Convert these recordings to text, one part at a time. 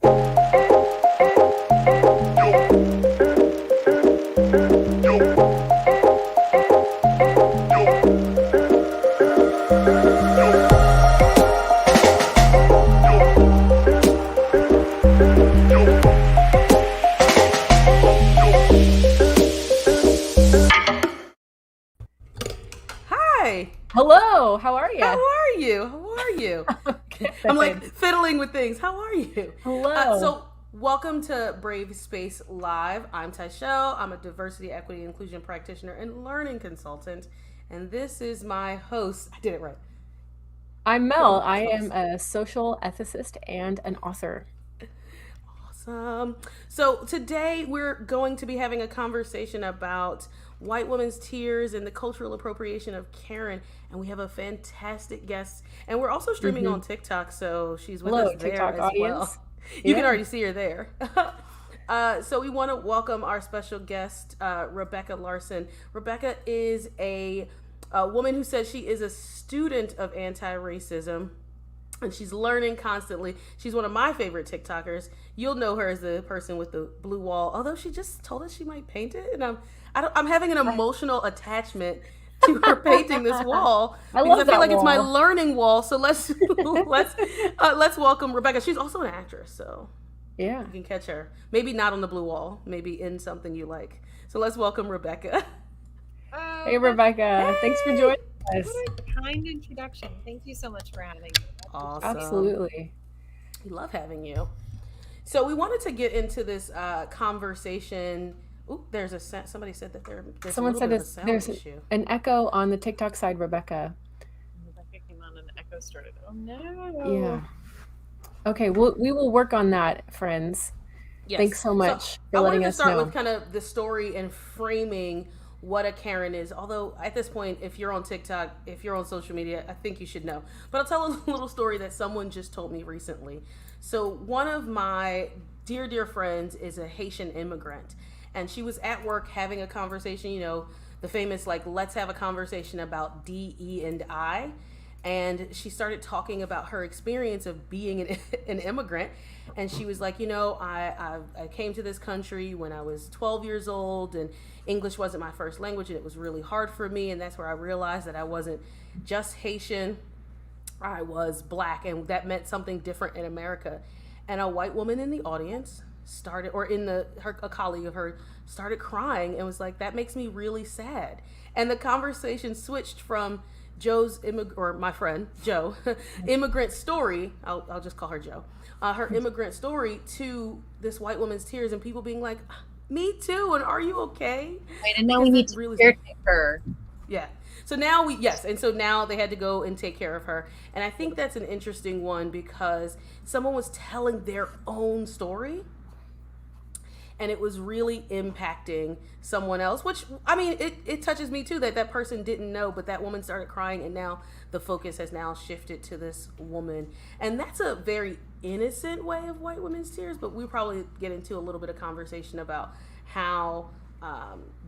Hello, how are you? How are you? I'm like fiddling with things. How are you? Hello. So welcome to Brave Space Live. I'm Tyshelle. I'm a diversity, equity, inclusion practitioner and learning consultant. And this is my host. I did it right. I'm Mel. I am a social ethicist and an author. Awesome. So today we're going to be having a conversation about white women's tears and the cultural appropriation of Karen. And we have a fantastic guest. And we're also streaming on TikTok, so she's with us there TikTok as audience. well. You can already see her there. So we want to welcome our special guest, Rebecca Larsen. Rebecca is a woman who says she is a student of anti-racism. And she's learning constantly. She's one of my favorite TikTokers. You'll know her as the person with the blue wall. Although she just told us she might paint it, and I'm having an emotional attachment to her painting this wall because I feel like it's my learning wall. So let's welcome Rebecca. She's also an actress, so yeah, you can catch her. Maybe not on the blue wall, maybe in something you like. So let's welcome Rebecca. Hey, Rebecca. Hey. Thanks for joining us. What a kind introduction. Thank you so much for having me. Awesome. Absolutely. We love having you. So we wanted to get into this conversation. Ooh, there's somebody said that there's someone said there's issue. An echo on the TikTok side, Rebecca. Rebecca came on and the echo started. Oh no. Yeah. Okay, we will work on that, friends. Yes. Thanks so much for letting us know. I wanted to start with kind of the story and framing what a Karen is. Although at this point, if you're on TikTok, if you're on social media, I think you should know. But I'll tell a little story that someone just told me recently. So one of my dear friends is a Haitian immigrant. And she was at work having a conversation, the famous, let's have a conversation about D, E, and I. And she started talking about her experience of being an immigrant. And she was like, I came to this country when I was 12 years old, and English wasn't my first language, and it was really hard for me. And that's where I realized that I wasn't just Haitian, I was Black, and that meant something different in America. And a white woman in the audience a colleague of hers started crying and was like, that makes me really sad. And the conversation switched from my friend Joe, immigrant story. I'll just call her Joe. Her immigrant story to this white woman's tears and people being like, me too. And are you okay? Right, and now we need to caretake her. Yeah. So now so now they had to go and take care of her. And I think that's an interesting one because someone was telling their own story. And it was really impacting someone else, which, I mean, it touches me too that person didn't know, but that woman started crying and now the focus has now shifted to this woman. And that's a very innocent way of white women's tears, but we'll probably get into a little bit of conversation about how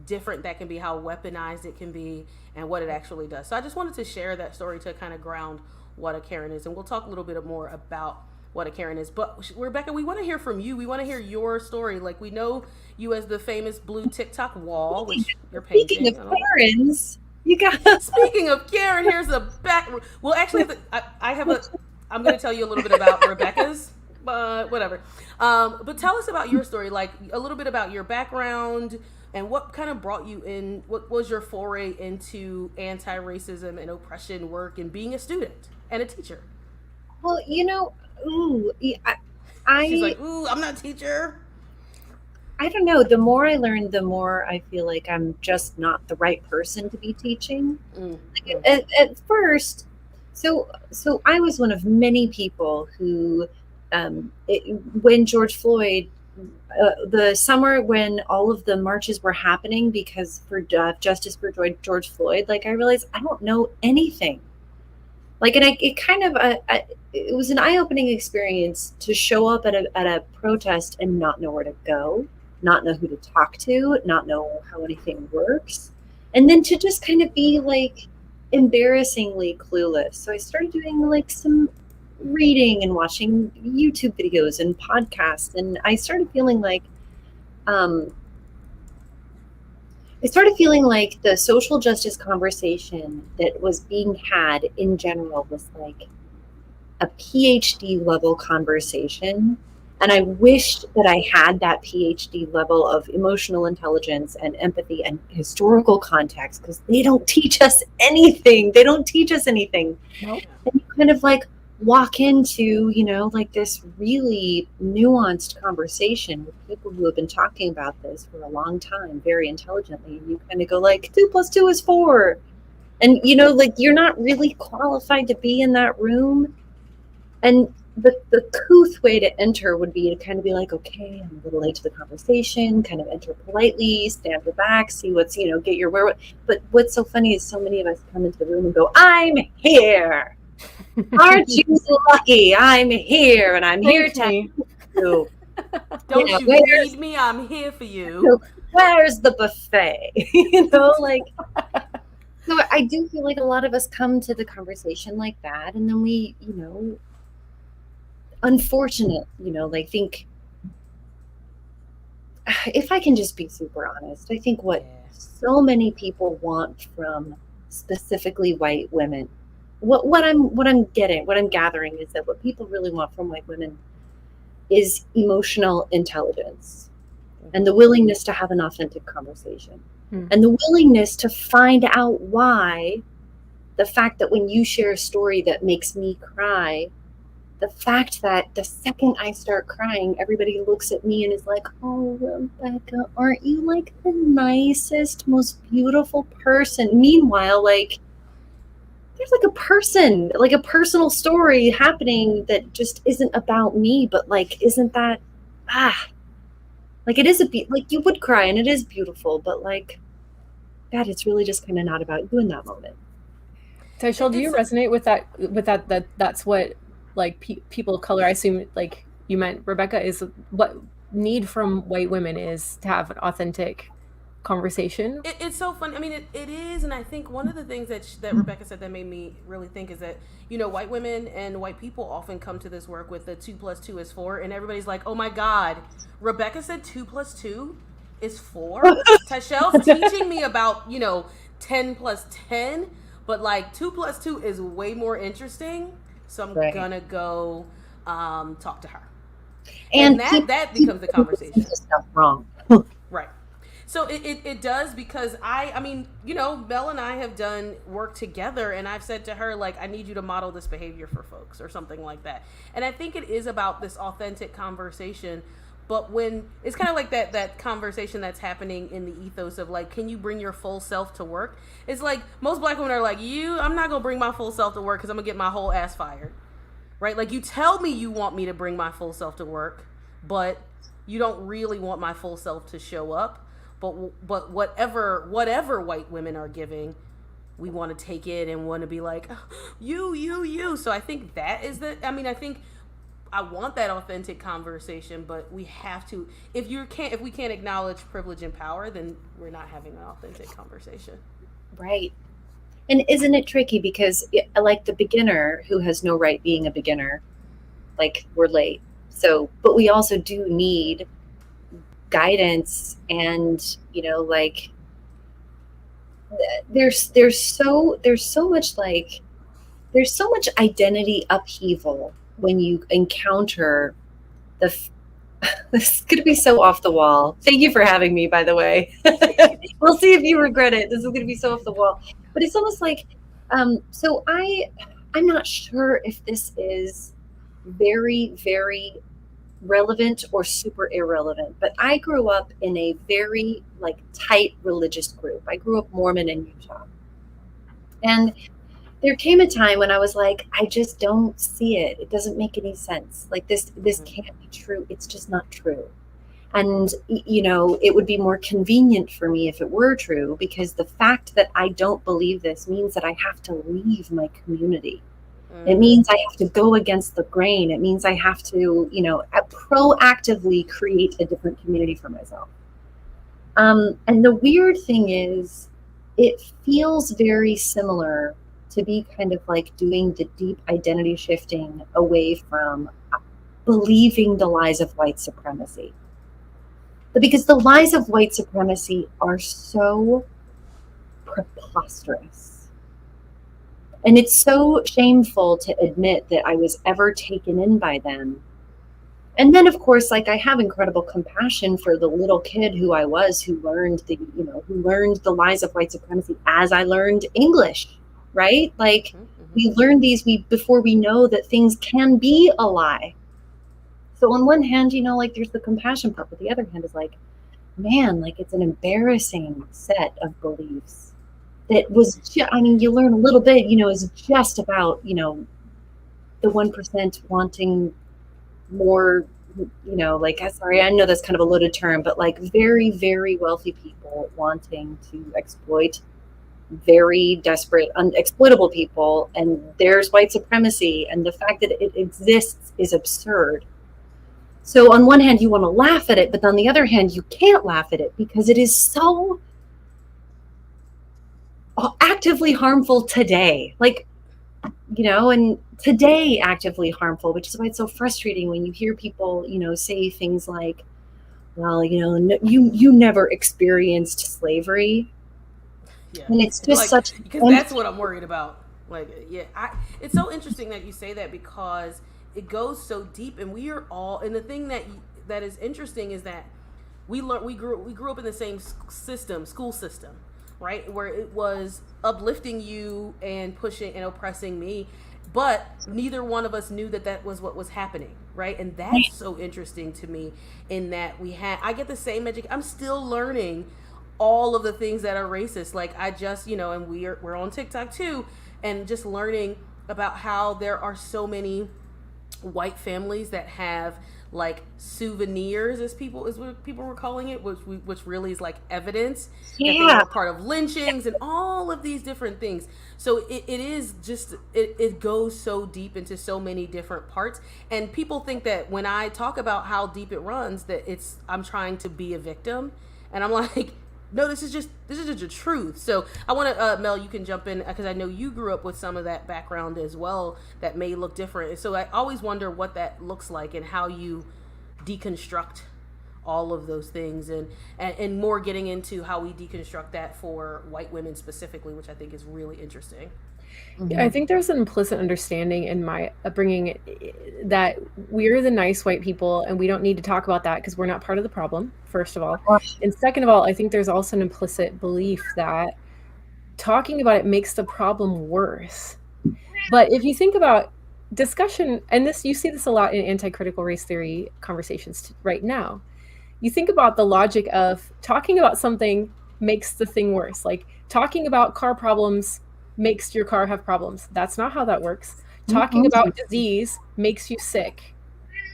different that can be, how weaponized it can be, and what it actually does. So I just wanted to share that story to kind of ground what a Karen is. And we'll talk a little bit more about what a Karen is. But Rebecca, we want to hear from you. We want to hear your story. Like, we know you as the famous blue TikTok wall, which you're painting. Speaking of Karens, you got. Speaking of Karen, here's a back. Well, actually, I'm going to tell you a little bit about Rebecca's, but whatever. But tell us about your story, like a little bit about your background and what kind of brought you in. What was your foray into anti-racism and oppression work and being a student and a teacher? Well, she's like, I'm not a teacher. I don't know. The more I learn, the more I feel like I'm just not the right person to be teaching. At first, so I was one of many people who, when George Floyd, the summer when all of the marches were happening because for justice for George Floyd, I realized I don't know anything. It was an eye-opening experience to show up at a protest and not know where to go, not know who to talk to, not know how anything works, and then to just kind of be embarrassingly clueless. So I started doing some reading and watching YouTube videos and podcasts, and I started feeling like the social justice conversation that was being had in general was like a PhD level conversation. And I wished that I had that PhD level of emotional intelligence and empathy and historical context, because they don't teach us anything. They don't teach us anything. Nope. And you kind of like walk into, like this really nuanced conversation with people who have been talking about this for a long time, very intelligently. And you kind of go like, 2 + 2 is 4. And, like you're not really qualified to be in that room. And the couth way to enter would be to kind of be like, okay, I'm a little late to the conversation, kind of enter politely, stand your back, see what's, get your where. But what's so funny is so many of us come into the room and go, I'm here. Aren't you lucky? I'm here, and I'm here to help you. Don't you need me? I'm here for you. Where's the buffet? Like. So I do feel like a lot of us come to the conversation like that, and then we, unfortunate, like think, if I can just be super honest, I think what so many people want from specifically white women, what I'm gathering is that what people really want from white women is emotional intelligence and the willingness to have an authentic conversation and the willingness to find out why the fact that when you share a story that makes me cry, the fact that the second I start crying, everybody looks at me and is like, oh, Rebecca, aren't you like the nicest, most beautiful person? Meanwhile, like, there's like a person, like a personal story happening that just isn't about me, but like, isn't that, like it is like you would cry and it is beautiful, but like, God, it's really just kind of not about you in that moment. Tyshel, do you resonate with that? That's what like people of color, I assume like you meant, Rebecca, is what need from white women is to have an authentic conversation. It's so funny. I mean, it is, and I think one of the things that Rebecca said that made me really think is that, white women and white people often come to this work with the 2 + 2 is 4, and everybody's like, oh my God, Rebecca said 2 + 2 is 4? Tyshel's teaching me about, 10 + 10, but like 2 + 2 is way more interesting. So I'm gonna go talk to her, and that becomes the conversation. Stuff wrong, right? So it does, because I mean, Mel and I have done work together, and I've said to her, like, I need you to model this behavior for folks or something like that. And I think it is about this authentic conversation. But when it's kind of like that conversation that's happening in the ethos of like, can you bring your full self to work? It's like most black women are like, I'm not going to bring my full self to work because I'm going to get my whole ass fired. Right? Like, you tell me you want me to bring my full self to work, but you don't really want my full self to show up. But whatever white women are giving, we want to take it and want to be like, you. So I think that is I think I want that authentic conversation, but we have to. If we can't acknowledge privilege and power, then we're not having an authentic conversation. Right. And isn't it tricky, because like the beginner who has no right being a beginner, like, we're late. So, but we also do need guidance, and like there's so much identity upheaval when you encounter this is going to be so off the wall. Thank you for having me, by the way. We'll see if you regret it. This is going to be so off the wall. But it's almost like, so I'm not sure if this is very, very relevant or super irrelevant, but I grew up in a very like tight religious group. I grew up Mormon in Utah. And there came a time when I was like, I just don't see it. It doesn't make any sense. Like this can't be true. It's just not true. And, it would be more convenient for me if it were true, because the fact that I don't believe this means that I have to leave my community. It means I have to go against the grain. It means I have to, proactively create a different community for myself. And the weird thing is, it feels very similar to be kind of like doing the deep identity shifting away from believing the lies of white supremacy. Because the lies of white supremacy are so preposterous. And it's so shameful to admit that I was ever taken in by them. And then, of course, like I have incredible compassion for the little kid who I was, who learned the lies of white supremacy as I learned English, right? Like we learn these before we know that things can be a lie. So on one hand, like there's the compassion part, but the other hand is like, man, like it's an embarrassing set of beliefs that was, you learn a little bit, is just about, the 1% wanting more, like, sorry, I know that's kind of a loaded term, but like very, very wealthy people wanting to exploit very desperate, unexploitable people. And there's white supremacy. And the fact that it exists is absurd. So on one hand, you want to laugh at it, but on the other hand, you can't laugh at it because it is so actively harmful today. Like, and today actively harmful, which is why it's so frustrating when you hear people, say things like, well, you never experienced slavery. Yeah. And it's just like, such, because that's what I'm worried about. Like, yeah, it's so interesting that you say that because it goes so deep, and we are all. And the thing that is interesting is that we grew up in the same school system, right, where it was uplifting you and pushing and oppressing me, but neither one of us knew that was what was happening, right? And that's so interesting to me, in that I get the same education. I'm still learning all of the things that are racist. Like I just, and we're on TikTok too, and just learning about how there are so many white families that have like souvenirs, as what people were calling it, which really is like evidence that they were part of lynchings and all of these different things. So it is just it goes so deep into so many different parts, and people think that when I talk about how deep it runs, that I'm trying to be a victim, and I'm like, no, this is just the truth. So I want to, Mel, you can jump in, because I know you grew up with some of that background as well that may look different. So I always wonder what that looks like and how you deconstruct all of those things, and more getting into how we deconstruct that for white women specifically, which I think is really interesting. I think there's an implicit understanding in my upbringing that we're the nice white people and we don't need to talk about that because we're not part of the problem, first of all. And second of all, I think there's also an implicit belief that talking about it makes the problem worse. But if you think about discussion, and you see this a lot in anti-critical race theory conversations right now, you think about the logic of talking about something makes the thing worse. Like talking about car problems makes your car have problems. That's not how that works. Talking about disease makes you sick.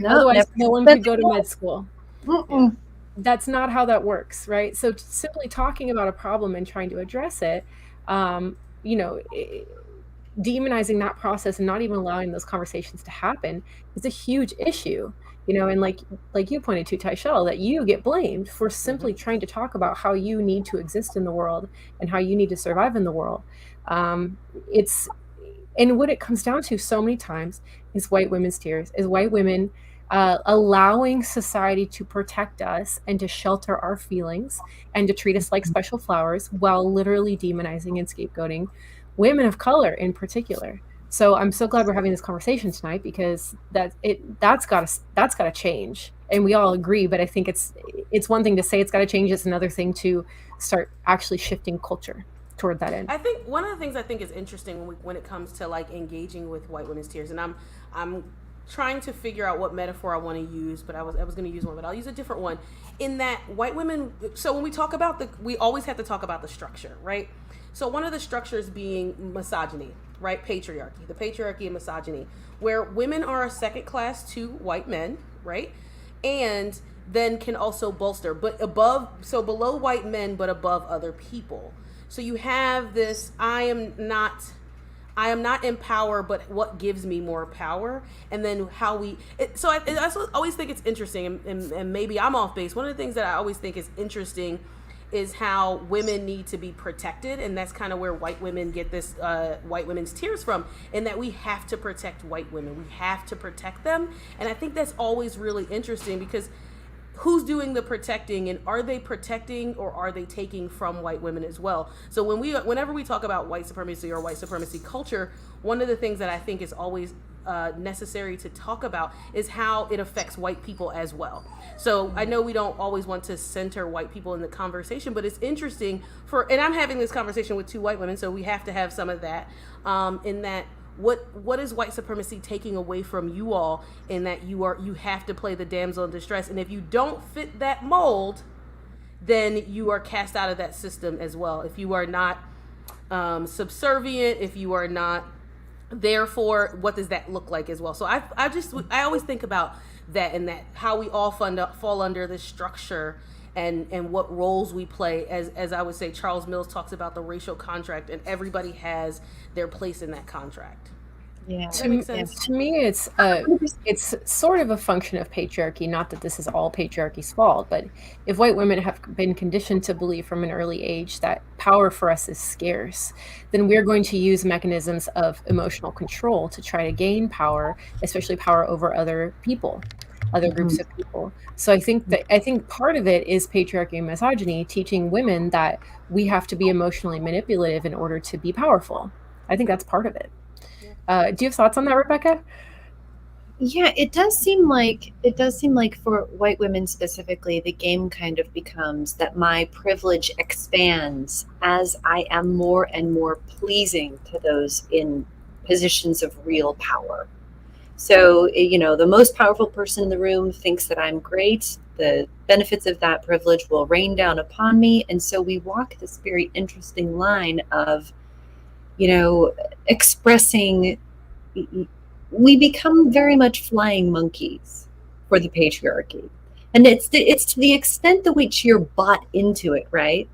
Otherwise, no one could go to med school. Yeah. That's not how that works, right? So simply talking about a problem and trying to address it, demonizing that process and not even allowing those conversations to happen is a huge issue. And like you pointed to, Tyshell, that you get blamed for simply trying to talk about how you need to exist in the world and how you need to survive in the world. And what it comes down to so many times is white women's tears, is white women allowing society to protect us and to shelter our feelings and to treat us like special flowers while literally demonizing and scapegoating women of color in particular. So I'm so glad we're having this conversation tonight, because that's got to change, and we all agree. But I think it's one thing to say it's got to change; it's another thing to start actually shifting culture toward that end. I think one of the things I think is interesting when it comes to like engaging with white women's tears, and I'm trying to figure out what metaphor I want to use, but I was going to use one, but I'll use a different one. In that white women, so when we talk about we always have to talk about the structure, right? So one of the structures being misogyny, right? Patriarchy, the patriarchy and misogyny, where women are a second class to white men, right? And then can also bolster, but below white men, but above other people. So you have this, I am not in power, but what gives me more power? And then I always think it's interesting, and maybe I'm off base. One of the things that I always think is interesting is how women need to be protected, and that's kind of where white women get this white women's tears from, in that we have to protect white women, we have to protect them. And I think that's always really interesting, because who's doing the protecting, and are they protecting or are they taking from white women as well? So whenever we talk about white supremacy or white supremacy culture, one of the things that I think is always necessary to talk about is how it affects white people as well. So I know we don't always want to center white people in the conversation, but it's interesting and I'm having this conversation with two white women, so we have to have some of that, in that what is white supremacy taking away from you all, in that you have to play the damsel in distress, and if you don't fit that mold, then you are cast out of that system as well. If you are not subservient, if you are not, therefore, what does that look like as well? So I always think about that, and that how we all fall under this structure, and what roles we play, as I would say, Charles Mills talks about the racial contract, and everybody has their place in that contract. Yeah. Does that make sense? To me, it's sort of a function of patriarchy. Not that this is all patriarchy's fault, but if white women have been conditioned to believe from an early age that power for us is scarce, then we're going to use mechanisms of emotional control to try to gain power, especially power over other people, other groups of people. So I think part of it is patriarchy and misogyny, teaching women that we have to be emotionally manipulative in order to be powerful. I think that's part of it. Do you have thoughts on that, Rebecca? Yeah, it does seem like for white women specifically, the game kind of becomes that my privilege expands as I am more and more pleasing to those in positions of real power. So, the most powerful person in the room thinks that I'm great. The benefits of that privilege will rain down upon me. And so we walk this very interesting line of, expressing, we become very much flying monkeys for the patriarchy. And it's to the extent to which you're bought into it, right?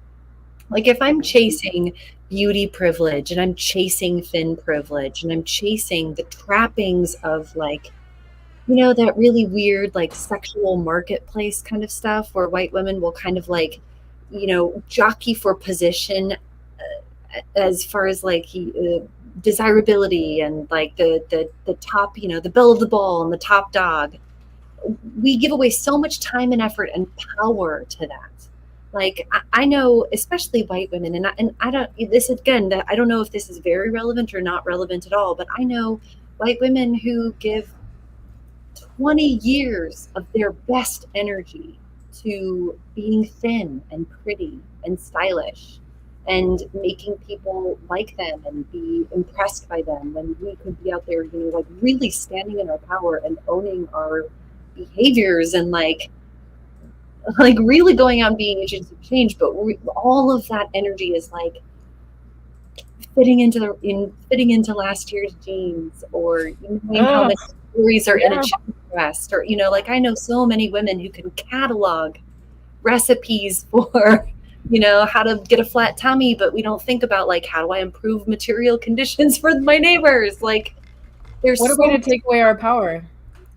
Like if I'm chasing beauty privilege, and I'm chasing thin privilege, and I'm chasing the trappings of that really weird sexual marketplace kind of stuff, where white women will kind of jockey for position, as far as desirability, and the top, the belle of the ball and the top dog. We give away so much time and effort and power to that. I know, especially white women, and I don't, this again, I don't know if this is very relevant or not relevant at all, but I know white women who give 20 years of their best energy to being thin and pretty and stylish, and making people like them and be impressed by them, when we could be out there, really standing in our power and owning our behaviors, and really going out and being agents of change. But all of that energy is fitting into last year's jeans, or how many stories are in a chest vest, or I know so many women who can catalog recipes for how to get a flat tummy, but we don't think about how do I improve material conditions for my neighbors. There's what a way to take away our power.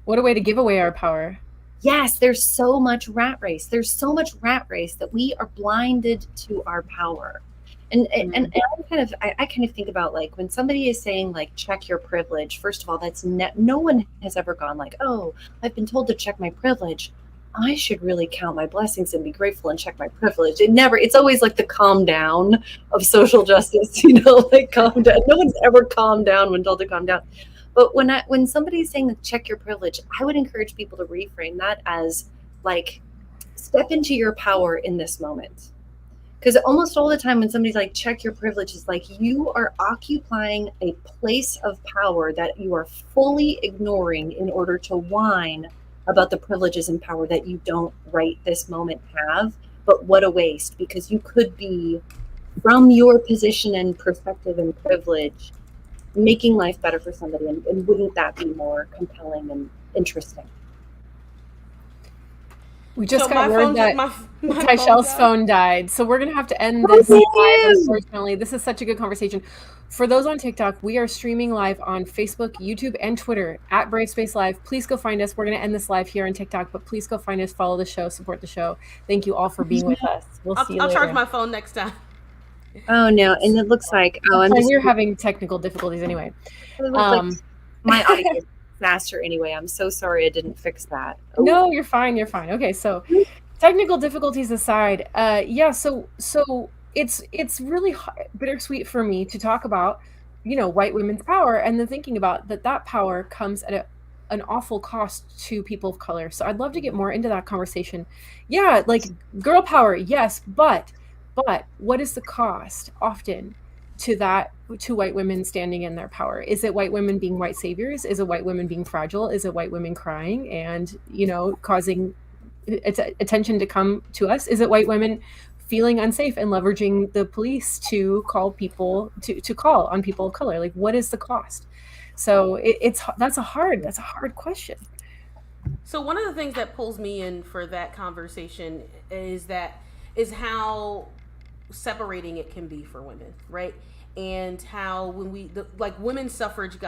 What a way to give away our power. Yes, there's so much rat race. There's so much rat race that we are blinded to our power. And I kind of think about when somebody is saying check your privilege. First of all, that's no one has ever gone oh, I've been told to check my privilege, I should really count my blessings and be grateful and check my privilege. It's always the calm down of social justice, calm down. No one's ever calmed down when told to calm down. But when somebody's saying check your privilege, I would encourage people to reframe that as step into your power in this moment. Because almost all the time when somebody's check your privilege, is you are occupying a place of power that you are fully ignoring in order to whine about the privileges and power that you don't right this moment have. But what a waste, because you could be, from your position and perspective and privilege, making life better for somebody. And wouldn't that be more compelling and interesting? We So just got my word phone just that my phone Tyshel's died. phone died. So we're going to have to end Oh, this thank live, you. unfortunately. This is such a good conversation. For those on TikTok, we are streaming live on Facebook, YouTube, and Twitter at Brave Space Live. Please go find us. We're going to end this live here on TikTok, but please go find us, follow the show, support the show. Thank you all for being with us. We'll see you I'll charge later. my phone next time. Oh no, and it looks like I'm Fine, just. we're having technical difficulties anyway. It looks like my audio is faster anyway. I'm so sorry I didn't fix that. Oh. No, you're fine. You're fine. Okay, so technical difficulties aside, yeah. So it's really bittersweet for me to talk about, white women's power, and then thinking about that power comes at an awful cost to people of color. So I'd love to get more into that conversation. Yeah, like girl power, yes, but what is the cost often to white women standing in their power? Is it white women being white saviors? Is it white women being fragile? Is it white women crying and causing attention to come to us? Is it white women feeling unsafe and leveraging the police to call people to call on people of color? Like, what is the cost? So that's a hard question. So one of the things that pulls me in for that conversation is how separating it can be for women, right? And how when like women's suffrage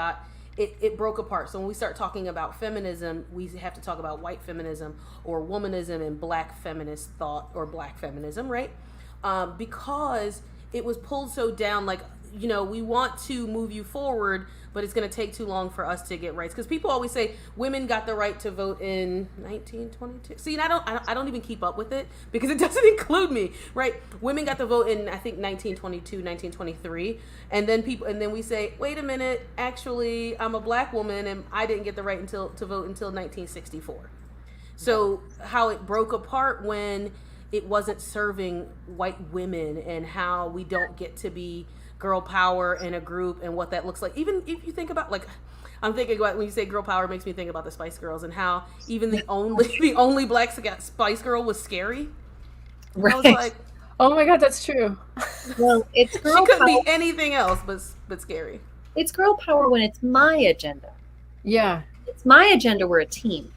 it broke apart. So when we start talking about feminism, we have to talk about white feminism or womanism and black feminist thought or black feminism, right? Because it was pulled so down, like, we want to move you forward, but it's going to take too long for us to get rights. Because people always say women got the right to vote in 1922. See, and I don't even keep up with it because it doesn't include me, right? Women got the vote in, I think, 1922, 1923, and then we say, wait a minute, actually, I'm a black woman and I didn't get the right to vote until 1964. So how it broke apart when it wasn't serving white women, and how we don't get to be girl power in a group and what that looks like. Even if you think about, like, I'm thinking about when you say girl power, it makes me think about the Spice Girls and how even the only black Spice Girl was scary. Right. I was like, oh my God, that's true. Well, it's girl she couldn't power. be anything else but scary. It's girl power when it's my agenda. Yeah. It's my agenda. We're a team.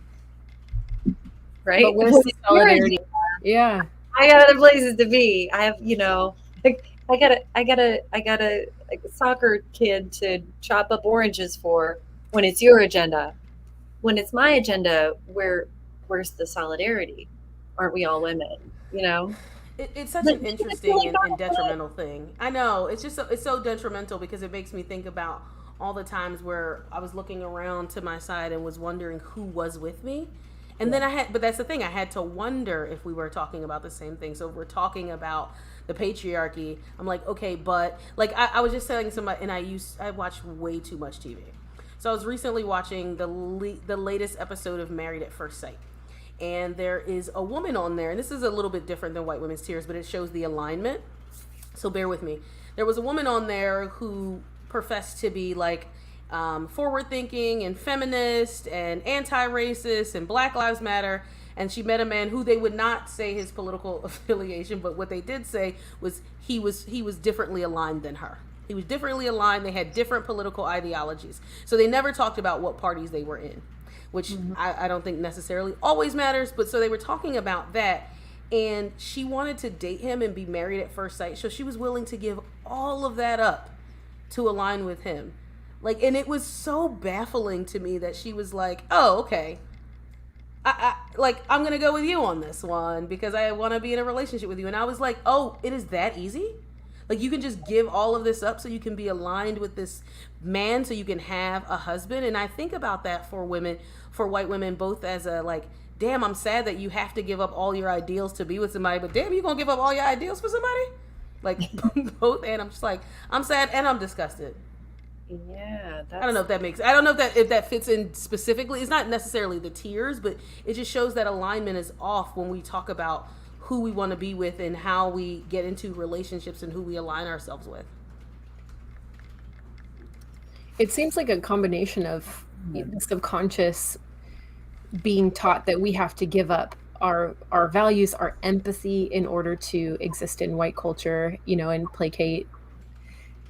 Right? But where's the solidarity? Yeah. I got other places to be. I have, I got a soccer kid to chop up oranges for when it's your agenda. When it's my agenda, where's the solidarity? Aren't we all women? It's such an interesting and detrimental thing. I know, it's so detrimental because it makes me think about all the times where I was looking around to my side and was wondering who was with me. And then but that's the thing, I had to wonder if we were talking about the same thing. So if we're talking about the patriarchy, I'm like, okay, but like I was just telling somebody, and I watch way too much TV. So I was recently watching the latest episode of Married at First Sight. And there is a woman on there, and this is a little bit different than White Women's Tears, but it shows the alignment. So bear with me. There was a woman on there who professed to be like forward thinking and feminist and anti-racist and Black Lives Matter, and she met a man who they would not say his political affiliation, but what they did say was he was differently aligned than her. He was differently aligned. They had different political ideologies, so they never talked about what parties they were in, which I don't think necessarily always matters, but so they were talking about that. And she wanted to date him and be married at first sight, so she was willing to give all of that up to align with him. Like, and it was so baffling to me that she was like, oh, okay, I'm gonna go with you on this one because I want to be in a relationship with you. And I was like, oh, it is that easy? Like, you can just give all of this up so you can be aligned with this man, so you can have a husband. And I think about that for women, for white women, both as a, like, damn, I'm sad that you have to give up all your ideals to be with somebody, but damn, you gonna give up all your ideals for somebody? Like, both. And I'm just like, I'm sad and I'm disgusted. Yeah, I don't know if that fits in specifically. It's not necessarily the tears, but it just shows that alignment is off when we talk about who we want to be with and how we get into relationships and who we align ourselves with. It seems like a combination of the subconscious being taught that we have to give up our values, our empathy in order to exist in white culture, and placate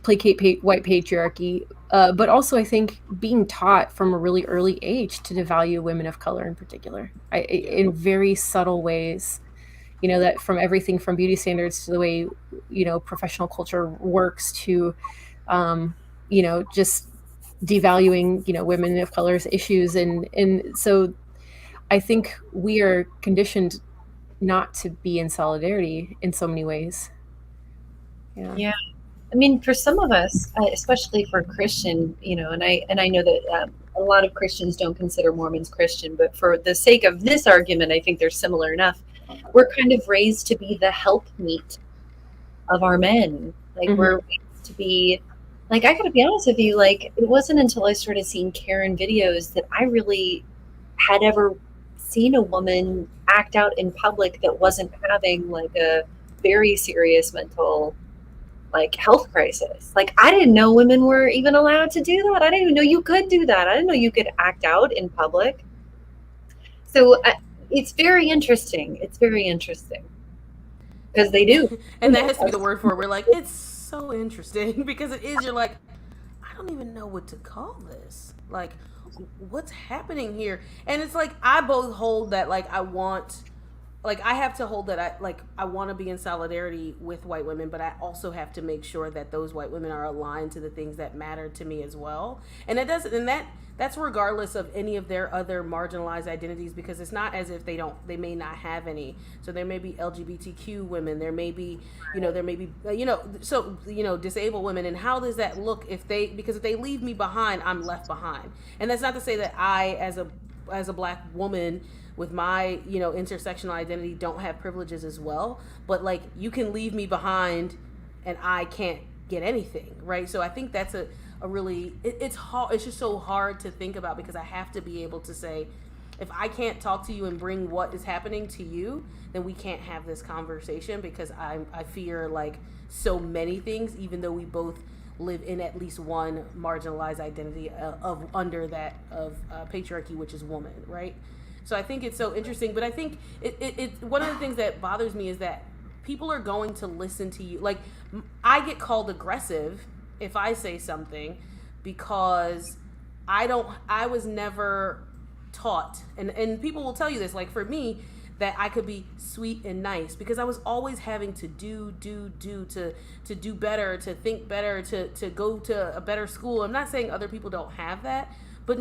placate white patriarchy, but also I think being taught from a really early age to devalue women of color in particular, in very subtle ways. That from everything from beauty standards to the way professional culture works to just devaluing women of color's issues, and so I think we are conditioned not to be in solidarity in so many ways. Yeah. I mean, for some of us, especially for Christian, and I know that a lot of Christians don't consider Mormons Christian, but for the sake of this argument, I think they're similar enough. We're kind of raised to be the helpmeet of our men. Like we're raised to be, like, I gotta be honest with you, like it wasn't until I started seeing Karen videos that I really had ever seen a woman act out in public that wasn't having like a very serious mental like health crisis. Like I didn't know women were even allowed to do that. I didn't even know you could do that. I didn't know you could act out in public. So it's very interesting. It's very interesting because they do. And that has to be the word for it. We're like, it's so interesting because it is. You're like, I don't even know what to call this. Like, what's happening here? And it's like I both hold that like I have to hold that I want to be in solidarity with white women, but I also have to make sure that those white women are aligned to the things that matter to me as well. And that's regardless of any of their other marginalized identities, because it's not as if they may not have any. So there may be LGBTQ women, there may be disabled women, and how does that look because if they leave me behind, I'm left behind. And that's not to say that I as a black woman with my intersectional identity don't have privileges as well, but like you can leave me behind and I can't get anything, right? So I think that's a really it's hard. It's just so hard to think about, because I have to be able to say, if I can't talk to you and bring what is happening to you, then we can't have this conversation, because I fear like so many things, even though we both live in at least one marginalized identity under that of patriarchy, which is woman, right? So I think it's so interesting, but I think it one of the things that bothers me is that people are going to listen to you. Like I get called aggressive if I say something, because I was never taught, and people will tell you this, like for me, that I could be sweet and nice, because I was always having to do to do better, to think better, to go to a better school. I'm not saying other people don't have that, but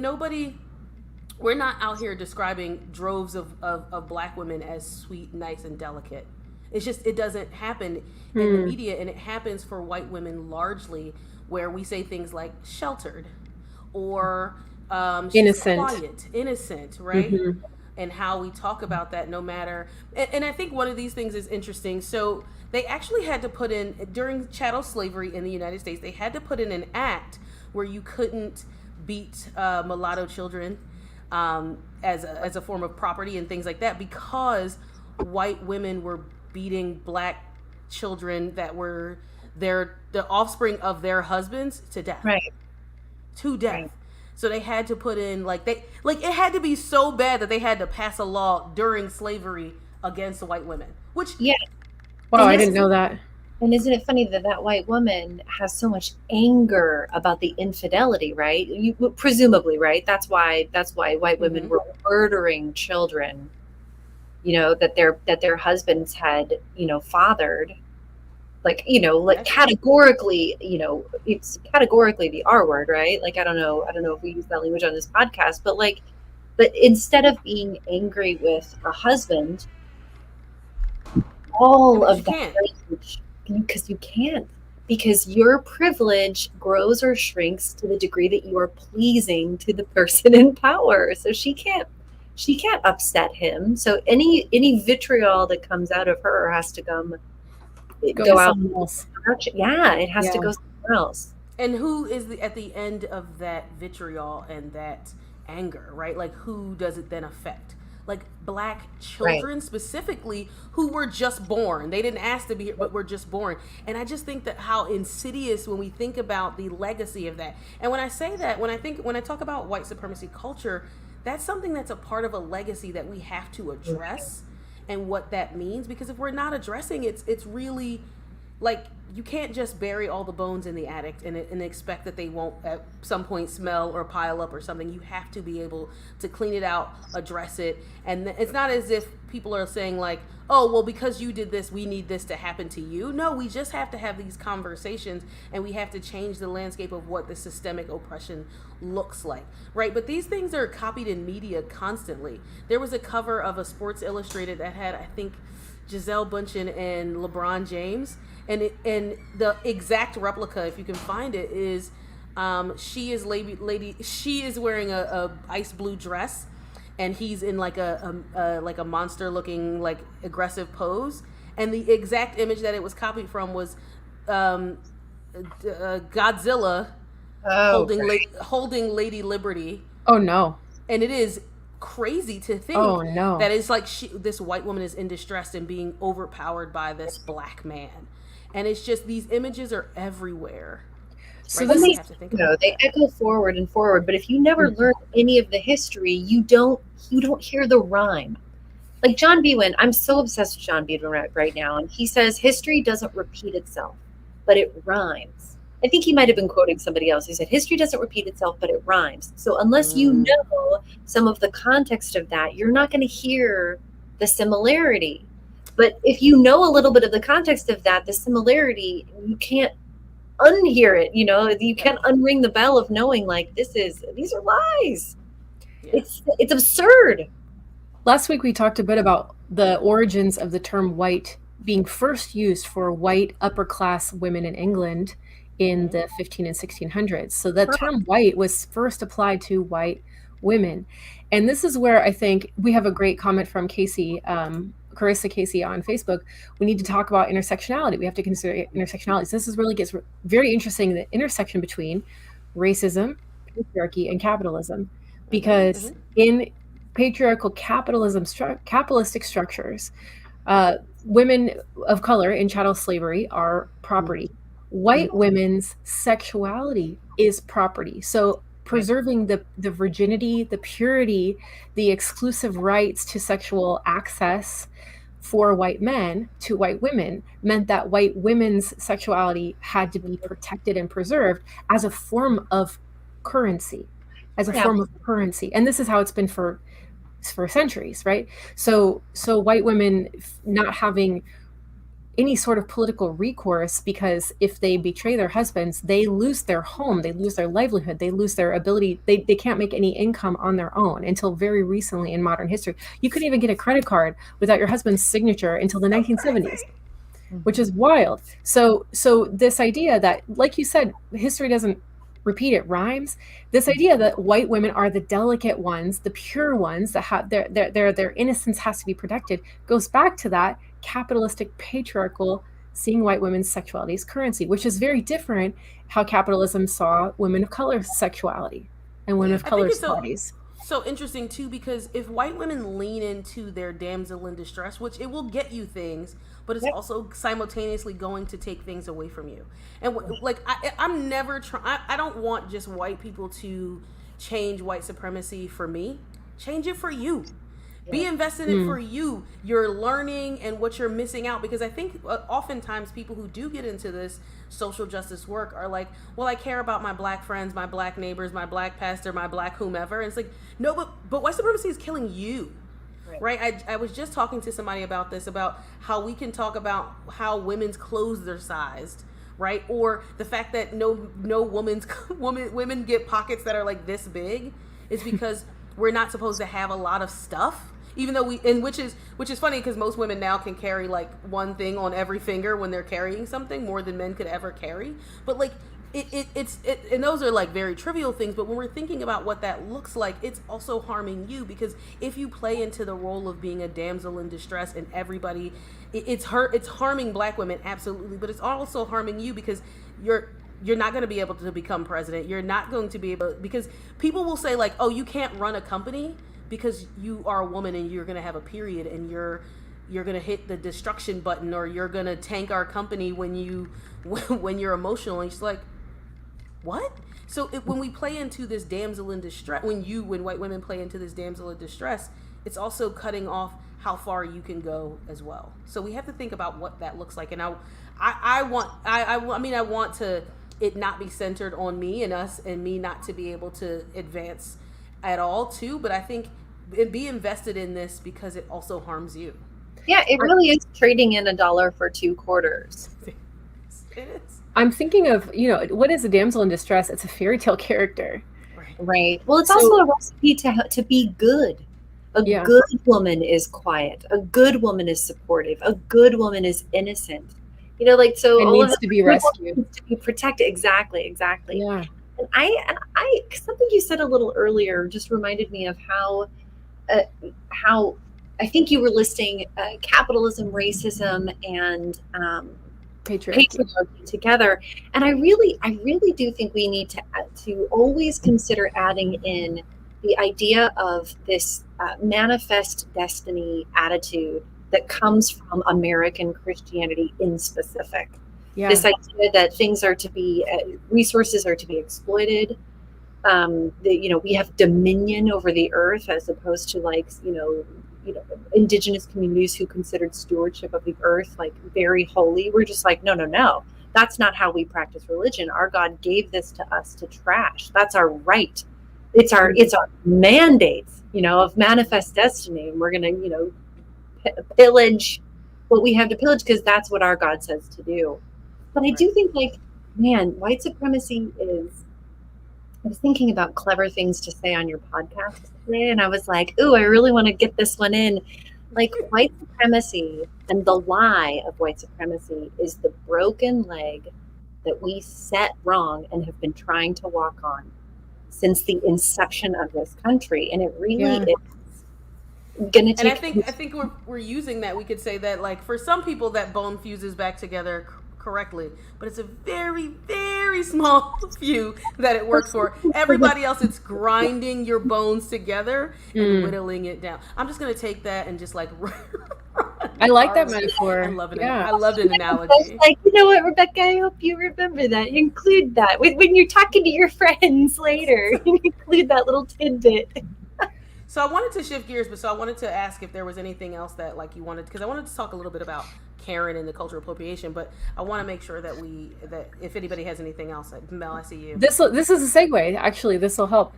we're not out here describing droves of black women as sweet, nice, and delicate. It's just, it doesn't happen in the media, and it happens for white women largely, where we say things like sheltered or innocent, quiet, innocent, right? And how we talk about that, no matter. And I think one of these things is interesting. So they actually had to put in, during chattel slavery in the United States, they had to put in an act where you couldn't beat mulatto children as a form of property and things like that, because white women were beating black children that were the offspring of their husbands to death. Right. To death. Right. So they had to put in it had to be so bad that they had to pass a law during slavery against white women. Which wow, I didn't know that. And isn't it funny that white woman has so much anger about the infidelity, right? Presumably, right? That's why white women were murdering children, that their husbands had, fathered. Like, categorically, it's categorically the R word, right? Like, I don't know if we use that language on this podcast, but instead of being angry with a husband, all of that rage, because you can't, because your privilege grows or shrinks to the degree that you are pleasing to the person in power. So she can't upset him. So any vitriol that comes out of her has to go out somewhere else. Yeah, it has to go somewhere else. And who is at the end of that vitriol and that anger, right? Like, who does it then affect? Like black children specifically, who were just born. They didn't ask to be here, but were just born. And I just think that how insidious when we think about the legacy of that. And when I say that, when I talk about white supremacy culture, that's something that's a part of a legacy that we have to address and what that means. Because if we're not addressing it, it's really like you can't just bury all the bones in the attic and expect that they won't at some point smell or pile up or something. You have to be able to clean it out, address it, and it's not as if people are saying like, oh, well, because you did this, we need this to happen to you. No, we just have to have these conversations, and we have to change the landscape of what the systemic oppression looks like, right? But these things are copied in media constantly. There was a cover of a Sports Illustrated that had, I think, Gisele Bündchen and LeBron James, and the exact replica, if you can find it, is she is she is wearing a ice blue dress, and he's in like a monster looking like aggressive pose, and the exact image that it was copied from was Godzilla holding Lady Liberty. Oh no. And it is crazy to think that it's like this white woman is in distress and being overpowered by this black man, and it's just these images are everywhere. So right? They echo forward and forward, but if you never learn any of the history, you don't hear the rhyme. Like John Biewen, I'm so obsessed with John Biewen right now, and he says history doesn't repeat itself, but it rhymes. I think he might have been quoting somebody else. He said, history doesn't repeat itself, but it rhymes. So unless you know some of the context of that, you're not going to hear the similarity. But if you know a little bit of the context of that, the similarity, you can't unhear it. You can't unring the bell of knowing like these are lies. Yeah. It's absurd. Last week we talked a bit about the origins of the term white being first used for white upper class women in England in the 15 and 1600s. So the term white was first applied to white women. And this is where I think we have a great comment from Casey, Carissa Casey on Facebook. We need to talk about intersectionality. We have to consider intersectionality. So this really gets very interesting, the intersection between racism, patriarchy, and capitalism. Because in patriarchal capitalistic structures, women of color in chattel slavery are property. White women's sexuality is property. So preserving the virginity, the purity, the exclusive rights to sexual access for white men to white women meant that white women's sexuality had to be protected and preserved as a form of currency, And this is how it's been for centuries, right? So white women not having any sort of political recourse, because if they betray their husbands, they lose their home, they lose their livelihood, they lose their ability, they can't make any income on their own until very recently in modern history. You couldn't even get a credit card without your husband's signature until the 1970s, which is wild. So this idea that, like you said, history doesn't repeat, it rhymes. This idea that white women are the delicate ones, the pure ones, that have their innocence has to be protected, goes back to that capitalistic patriarchal seeing white women's sexuality as currency, which is very different how capitalism saw women of color sexuality and women of color's bodies. So interesting too, because if white women lean into their damsel in distress, which it will get you things, but it's also simultaneously going to take things away from you. And like I'm never trying. I don't want just white people to change white supremacy for me. Change it for you. Be invested in it for you, your learning and what you're missing out. Because I think oftentimes people who do get into this social justice work are like, well, I care about my black friends, my black neighbors, my black pastor, my black whomever. And it's like, no, but white supremacy is killing you. Right? I was just talking to somebody about this, about how we can talk about how women's clothes are sized, right? Or the fact that no women get pockets that are like this big is because we're not supposed to have a lot of stuff. Even though which is funny, because most women now can carry like one thing on every finger when they're carrying something, more than men could ever carry. But like it's and those are like very trivial things, but when we're thinking about what that looks like, it's also harming you, because if you play into the role of being a damsel in distress and everybody, it's harming black women, absolutely, but it's also harming you, because you're not going to be able to become president. You're not going to be able, because people will say like, oh, you can't run a company because you are a woman and you're going to have a period and you're going to hit the destruction button, or you're going to tank our company when you're emotional. And she's like, what? So when we play into this damsel in distress, when white women play into this damsel in distress, it's also cutting off how far you can go as well. So we have to think about what that looks like. And I want to it not be centered on me and us and me not to be able to advance at all too. But I think be invested in this because it also harms you. Yeah, it really is trading in $1 for 2 quarters. It is. I'm thinking of, what is a damsel in distress? It's a fairy tale character. Right. Well, it's also a recipe to be good. A good woman is quiet. A good woman is supportive. A good woman is innocent. So it all needs to be rescued. Needs to be protected. Exactly. Yeah. And I something you said a little earlier just reminded me of how I think you were listing capitalism, racism, and patriarchy together. And I really do think we need to always consider adding in the idea of this manifest destiny attitude that comes from American Christianity in specific. Yeah. This idea that things are to be, resources are to be exploited. We have dominion over the earth as opposed to indigenous communities who considered stewardship of the earth like very holy. We're just like, no. That's not how we practice religion. Our God gave this to us to trash. That's our right. It's our mandate, of manifest destiny. And we're going to, pillage what we have to pillage because that's what our God says to do. But I do think white supremacy is, I was thinking about clever things to say on your podcast today, and I was like, ooh, I really want to get this one in. Like, white supremacy and the lie of white supremacy is the broken leg that we set wrong and have been trying to walk on since the inception of this country. And it really is going to take... And I think we're using that. We could say that, like, for some people, that bone fuses back together correctly, but it's a very, very small few that it works for. Everybody else, it's grinding your bones together and whittling it down. I'm just going to take that and just like I like that metaphor. I love it. Yeah. I love an analogy. Like, you know what, Rebecca, I hope you remember that. Include that when you're talking to your friends later. Include that little tidbit. So I wanted to shift gears, but I wanted to ask if there was anything else that you wanted, because I wanted to talk a little bit about Karen and the cultural appropriation, but I want to make sure that if anybody has anything else, Mel, I see you. This is a segue. Actually, this will help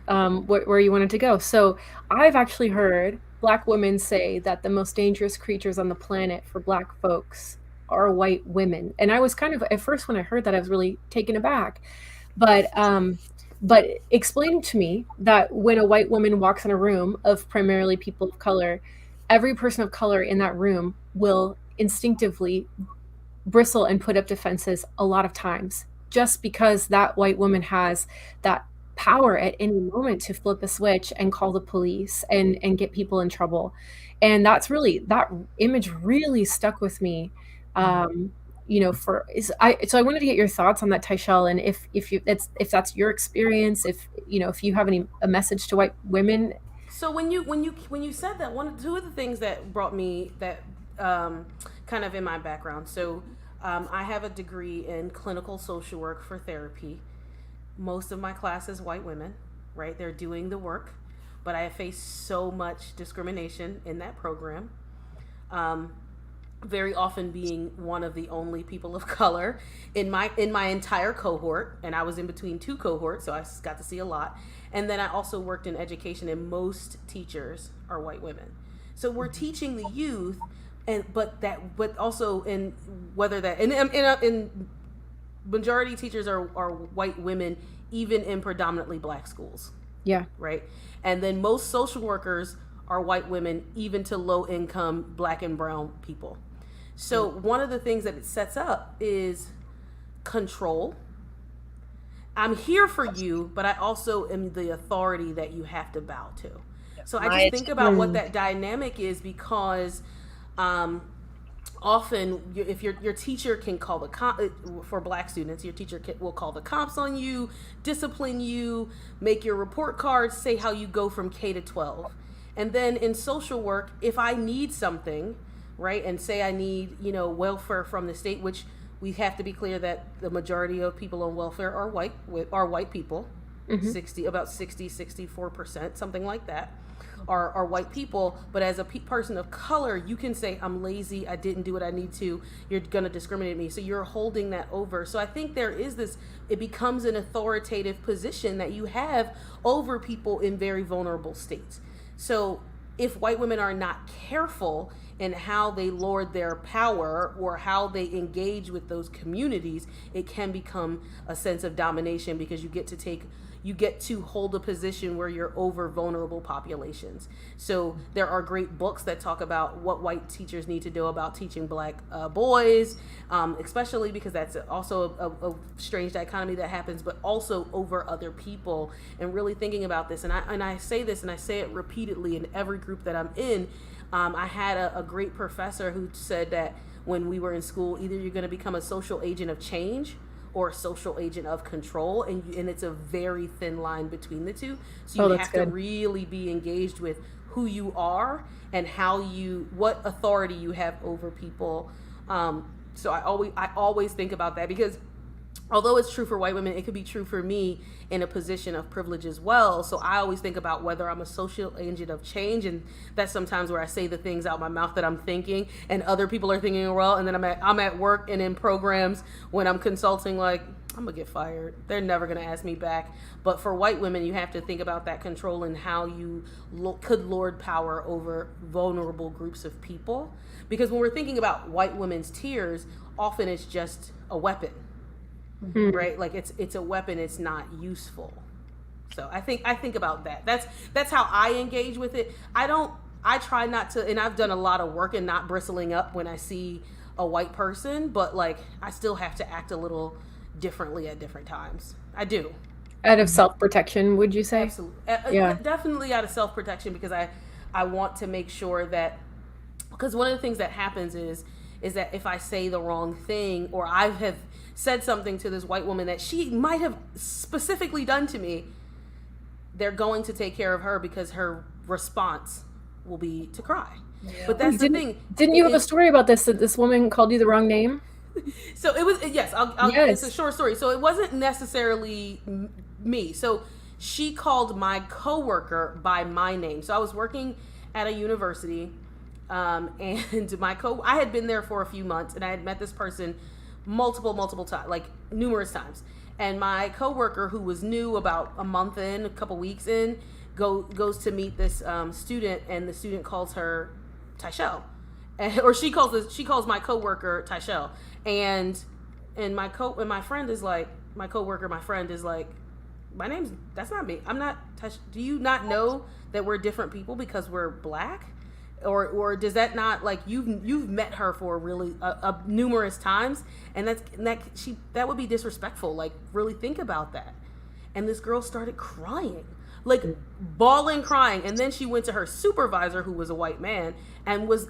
where you wanted to go. So I've actually heard Black women say that the most dangerous creatures on the planet for Black folks are white women. And I was kind of, at first when I heard that, I was really taken aback. But explain to me that when a white woman walks in a room of primarily people of color, every person of color in that room will instinctively bristle and put up defenses a lot of times, just because that white woman has that power at any moment to flip a switch and call the police and get people in trouble. And that image really stuck with me. So I wanted to get your thoughts on that, Tyshell, and if that's your experience, if you have a message to white women. So when you said that, two of the things that brought me that kind of in my background. So I have a degree in clinical social work for therapy. Most of my class is white women, right? They're doing the work, but I have faced so much discrimination in that program. Very often being one of the only people of color in my entire cohort, and I was in between two cohorts, so I got to see a lot. And then I also worked in education, and most teachers are white women. So we're teaching the youth, but also in whether that in majority teachers are white women, even in predominantly Black schools. Yeah. Right. And then most social workers are white women, even to low income Black and brown people. So one of the things that it sets up is control. I'm here for you, but I also am the authority that you have to bow to. So I just think about what that dynamic is, because often if your teacher can call the for Black students, your teacher will call the cops on you, discipline you, make your report cards, say how you go from K to 12. And then in social work, if I need something, right, and say I need, welfare from the state, which we have to be clear that the majority of people on welfare are white people, about 64%, something like that. are white people, but as a person of color, you can say, I'm lazy, I didn't do what I need to, you're gonna discriminate me, so you're holding that over. So I think there is this, it becomes an authoritative position that you have over people in very vulnerable states. So if white women are not careful in how they lord their power or how they engage with those communities, it can become a sense of domination, because you get to hold a position where you're over vulnerable populations. So there are great books that talk about what white teachers need to do about teaching black boys, especially because that's also a strange dichotomy that happens, but also over other people, and really thinking about this. And I say this, and I say it repeatedly in every group that I'm in. I had a great professor who said that when we were in school, either you're going to become a social agent of change or a social agent of control, and it's a very thin line between the two. So you have to really be engaged with who you are and what authority you have over people. So I always think about that, because although it's true for white women, it could be true for me in a position of privilege as well. So I always think about whether I'm a social agent of change, and that's sometimes where I say the things out my mouth that I'm thinking and other people are thinking, well, and then I'm at work and in programs when I'm consulting, like, I'm gonna get fired, they're never gonna ask me back. But for white women, you have to think about that control and how you could lord power over vulnerable groups of people, because when we're thinking about white women's tears, often it's just a weapon. Mm-hmm. Right, like it's a weapon, it's not useful. So I think about that. That's how I engage with it. I try not to, and I've done a lot of work in not bristling up when I see a white person, but like I still have to act a little differently at different times. I do. Out of self-protection, would you say? Absolutely. Yeah. Definitely out of self-protection, because I want to make sure that, because one of the things that happens is that if I say the wrong thing, or I have said something to this white woman that she might have specifically done to me, they're going to take care of her, because her response will be to cry. Yeah. But that's the thing. Didn't you have a story about this, that this woman called you the wrong name? So it was, yes, it's a short story. So it wasn't necessarily me. So she called my coworker by my name. So I was working at a university, and I had been there for a few months, and I had met this person multiple times, like numerous times. And my coworker, who was new, about a month in, a couple weeks in, goes to meet this student, and the student calls her Tyshell, or she calls my coworker Tyshell, and my friend is like, my coworker, my friend is like, that's not me. I'm not Tyshell. Do you not know that we're different people because we're black? Or does that not, like, you've met her for really numerous times, and that would be disrespectful. Like, really think about that. And this girl started crying, like bawling, crying, and then she went to her supervisor, who was a white man, and was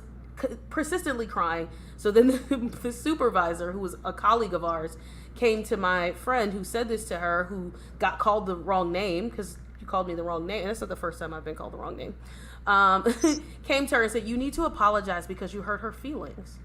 persistently crying. So then the supervisor, who was a colleague of ours, came to my friend who said this to her, who got called the wrong name, because you called me the wrong name, and that's not the first time I've been called the wrong name. Came to her and said, you need to apologize because you hurt her feelings.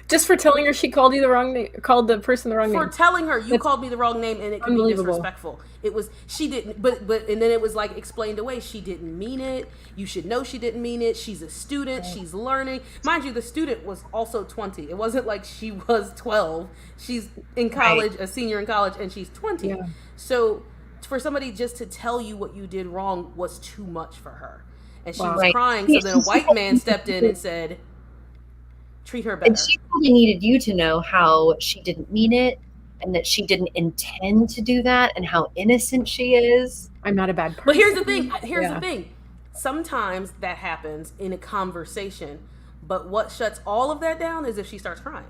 Just for telling her she called you the wrong name, called the person the wrong name. For telling her you called me the wrong name, and it could be disrespectful. It was, she didn't, but and then it was like explained away. She didn't mean it. You should know she didn't mean it. She's a student. She's learning. Mind you, the student was also 20. It wasn't like she was 12. She's in college, a senior in college, and she's 20. Yeah. So for somebody just to tell you what you did wrong was too much for her. And she was crying. So then a white man stepped in and said, treat her better. And she probably needed you to know how she didn't mean it, and that she didn't intend to do that, and how innocent she is. I'm not a bad person. But here's the thing. The thing. Sometimes that happens in a conversation, but what shuts all of that down is if she starts crying.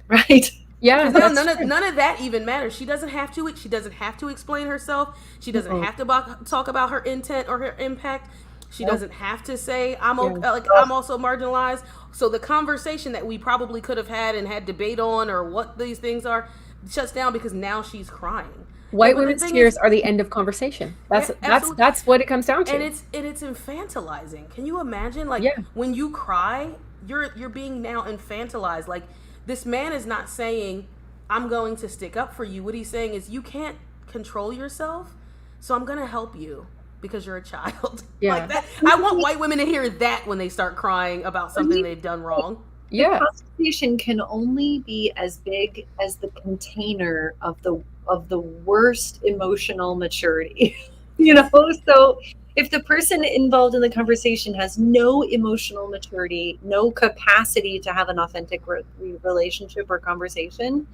Right. Yeah. None of that even matters. She doesn't have to. She doesn't have to explain herself. She doesn't have to talk about her intent or her impact. She doesn't have to say, I'm also marginalized. So the conversation that we probably could have had and had debate on, or what these things are, shuts down because now she's crying. White women's tears are the end of conversation. That's what it comes down to. And it's infantilizing. Can you imagine? Like, when you cry, you're being now infantilized. Like, this man is not saying, I'm going to stick up for you. What he's saying is, you can't control yourself, so I'm going to help you. because you're a child. Yeah. Like that. I want white women to hear that when they start crying about something they've done wrong. The Yeah. conversation can only be as big as the container of the worst emotional maturity. So if the person involved in the conversation has no emotional maturity, no capacity to have an authentic relationship or conversation,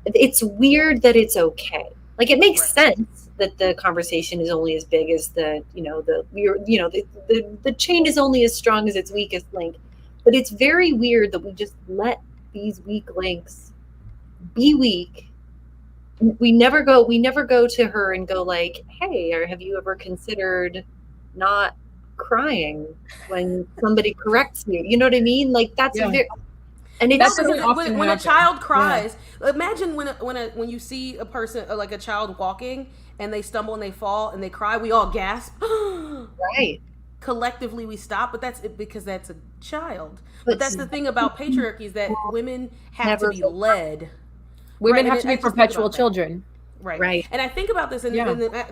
it's weird that it's okay. Like, it makes sense that the conversation is only as big as the chain is only as strong as its weakest link. But it's very weird that we just let these weak links be weak. We never go to her and go like, hey, or have you ever considered not crying when somebody corrects you? You know what I mean? Like, that's Yeah. and it's That doesn't often when a happen. child cries, imagine when you see a person, like a child walking, and they stumble and they fall and they cry, we all gasp. right. Collectively we stop, but that's because that's a child. But that's the thing about patriarchy, is that women have to be led. Women have to be perpetual children. Right. And I think about this, and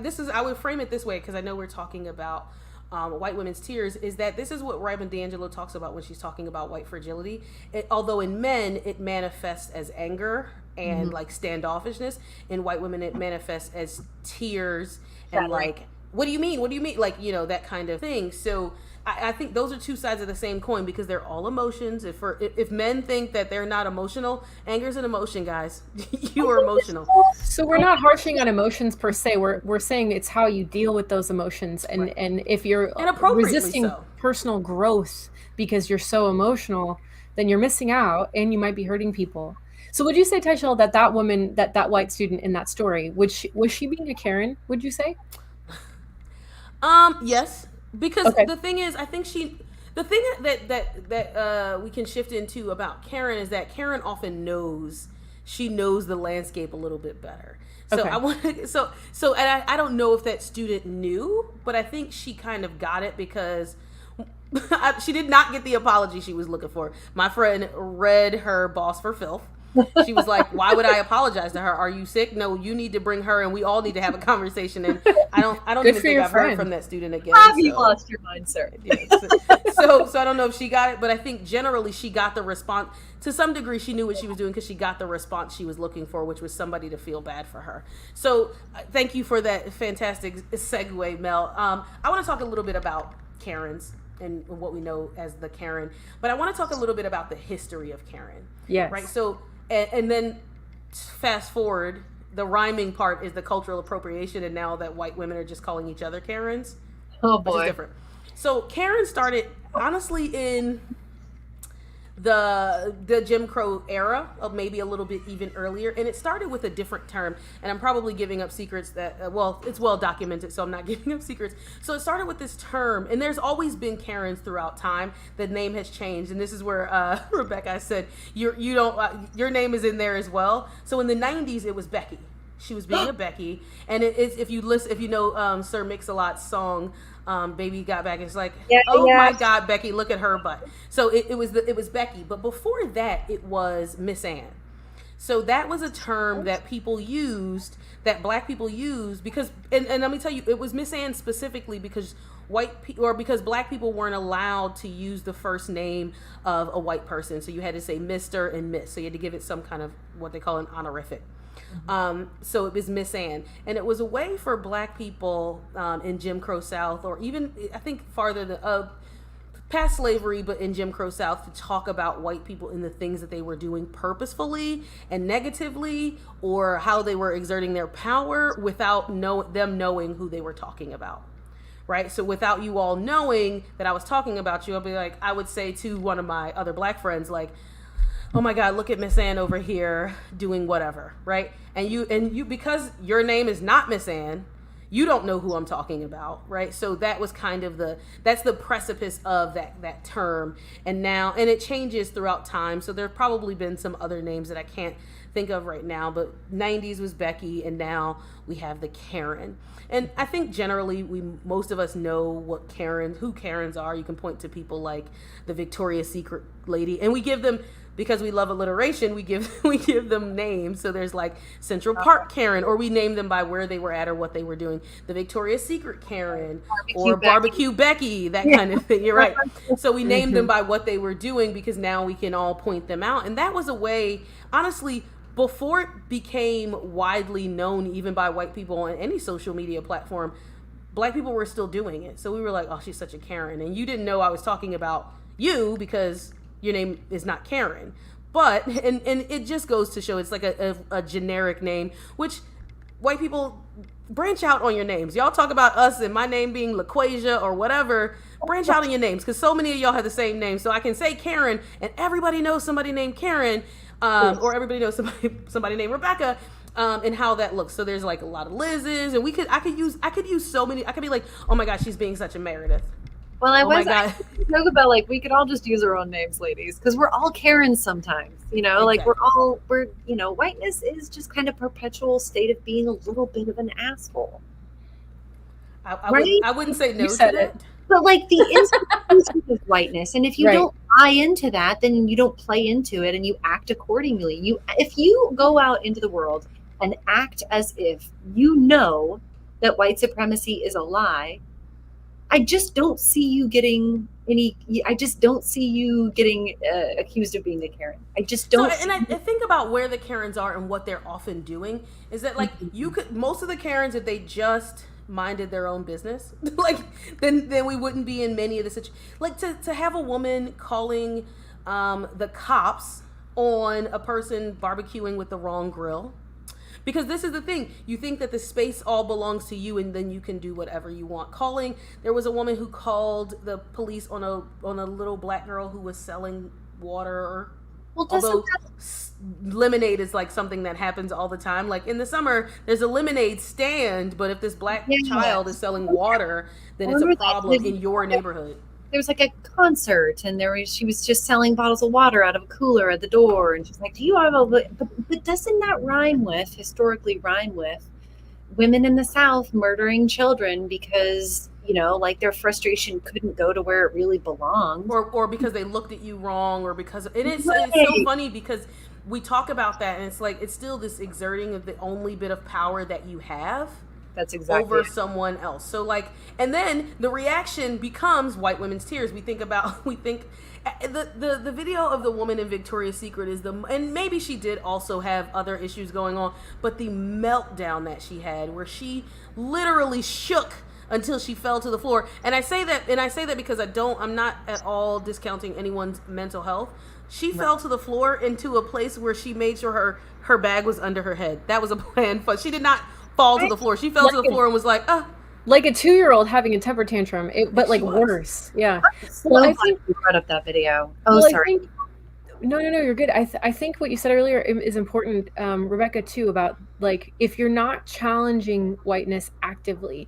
this is, I would frame it this way, because I know we're talking about white women's tears, is that this is what Raymond D'Angelo talks about when she's talking about white fragility. Although in men it manifests as anger and like standoffishness, in white women it manifests as tears and like, what do you mean? What do you mean? Like, that kind of thing. So I think those are two sides of the same coin, because they're all emotions. If men think that they're not emotional, anger's an emotion, guys. You are emotional. So we're not harshing on emotions per se. We're saying it's how you deal with those emotions, and if you're resisting personal growth because you're so emotional, then you're missing out, and you might be hurting people. So would you say, Tyshel, that woman, that white student in that story, was she being a Karen? Would you say? Yes, because the thing is, I think the thing that we can shift into about Karen is that Karen often knows the landscape a little bit better. So and I don't know if that student knew, but I think she kind of got it, because she did not get the apology she was looking for. My friend read her Boss for Filth. She was like, why would I apologize to her? Are you sick? No, you need to bring her, and we all need to have a conversation. And I don't even think I've heard from that student again. Have you lost your mind, sir? So I don't know if she got it, but I think generally she got the response. To some degree, she knew what she was doing, because she got the response she was looking for, which was somebody to feel bad for her. So thank you for that fantastic segue, Mel. I want to talk a little bit about Karens and what we know as the Karen, but I want to talk a little bit about the history of Karen. Yes. Right. So, and then fast forward, the rhyming part is the cultural appropriation, and now that white women are just calling each other Karens. Oh boy. Which is different. So Karen started honestly in the Jim Crow era, of maybe a little bit even earlier, and it started with a different term, and I'm probably giving up secrets that it's well documented, so I'm not giving up secrets. So it started with this term, and there's always been Karens throughout time. The name has changed, and this is where Rebecca said your name is in there as well. So in the 90s it was Becky. She was being a Becky, and it is, if you know Sir Mix-a-Lot's song, Baby Got Back, it's like, my God, Becky, look at her butt. So it was Becky, but before that it was Miss Ann. So that was a term that people used, that black people used, because and let me tell you, it was Miss Ann specifically because because black people weren't allowed to use the first name of a white person, so you had to say Mr. and Miss, so you had to give it some kind of what they call an honorific. So it was Miss Ann, and it was a way for black people in Jim Crow South, or even I think farther past slavery, but in Jim Crow South, to talk about white people and the things that they were doing purposefully and negatively, or how they were exerting their power without them knowing who they were talking about. Right? So without you all knowing that I was talking about you, I would say to one of my other black friends, like, oh my God, look at Miss Ann over here doing whatever, right? And you because your name is not Miss Ann, you don't know who I'm talking about, right? So that was kind of that's the precipice of that term. And it changes throughout time. So there've probably been some other names that I can't think of right now, but 90s was Becky, and now we have the Karen. And I think generally most of us know who Karens are. You can point to people like the Victoria's Secret lady, and we give them because we love alliteration, we give we give them names. So there's like Central Park Karen, or we name them by where they were at or what they were doing. The Victoria's Secret Karen, or Barbecue Becky, that kind of thing. You're right. So we named them by what they were doing because now we can all point them out. And that was a way, honestly, before it became widely known, even by white people on any social media platform, Black people were still doing it. So we were like, oh, she's such a Karen. And you didn't know I was talking about you because your name is not Karen. But, and it just goes to show it's like a generic name, which white people branch out on your names. Y'all talk about us and my name being LaQuasia or whatever. Branch out on your names because so many of y'all have the same name. So I can say Karen and everybody knows somebody named Karen, or everybody knows somebody named Rebecca. And how that looks. So there's like a lot of Liz's, and I could use so many. I could be like, oh my gosh, she's being such a Meredith. Well, I joke about like we could all just use our own names, ladies, because we're all Karens sometimes. Like we're whiteness is just kind of perpetual state of being a little bit of an asshole. I wouldn't say no to that. But like the institution of whiteness, and if you don't buy into that, then you don't play into it, and you act accordingly. If you go out into the world and act as if you know that white supremacy is a lie, I just don't see you getting accused of being a Karen. I just don't. So, and I think about where the Karens are and what they're often doing is that like most of the Karens, if they just minded their own business, like then we wouldn't be in many of the situations. Like to have a woman calling the cops on a person barbecuing with the wrong grill. Because this is the thing, you think that the space all belongs to you and then you can do whatever you want. There was a woman who called the police on a little Black girl who was selling water. Although lemonade is like something that happens all the time. Like in the summer, there's a lemonade stand, but if this Black child is selling water, then it's a problem in your neighborhood. There was like a concert, and she was just selling bottles of water out of a cooler at the door, and she's like, "Do you have a?" But doesn't that historically rhyme with women in the South murdering children because like their frustration couldn't go to where it really belonged, or because they looked at you wrong, or because it's so funny because we talk about that, and it's like it's still this exerting of the only bit of power that you have. That's exactly over someone else. So like, and then the reaction becomes white women's tears. We think the video of the woman in Victoria's Secret and maybe she did also have other issues going on, but the meltdown that she had where she literally shook until she fell to the floor. And I say that because I'm not at all discounting anyone's mental health. She fell to the floor into a place where she made sure her bag was under her head. That was a plan, but she did not fall to the floor. She fell to the floor and was like, like a 2-year-old having a temper tantrum, but like worse. Yeah. Well, I think you brought up that video. Oh, sorry. No, you're good. I think what you said earlier is important, Rebecca, too, about like if you're not challenging whiteness actively,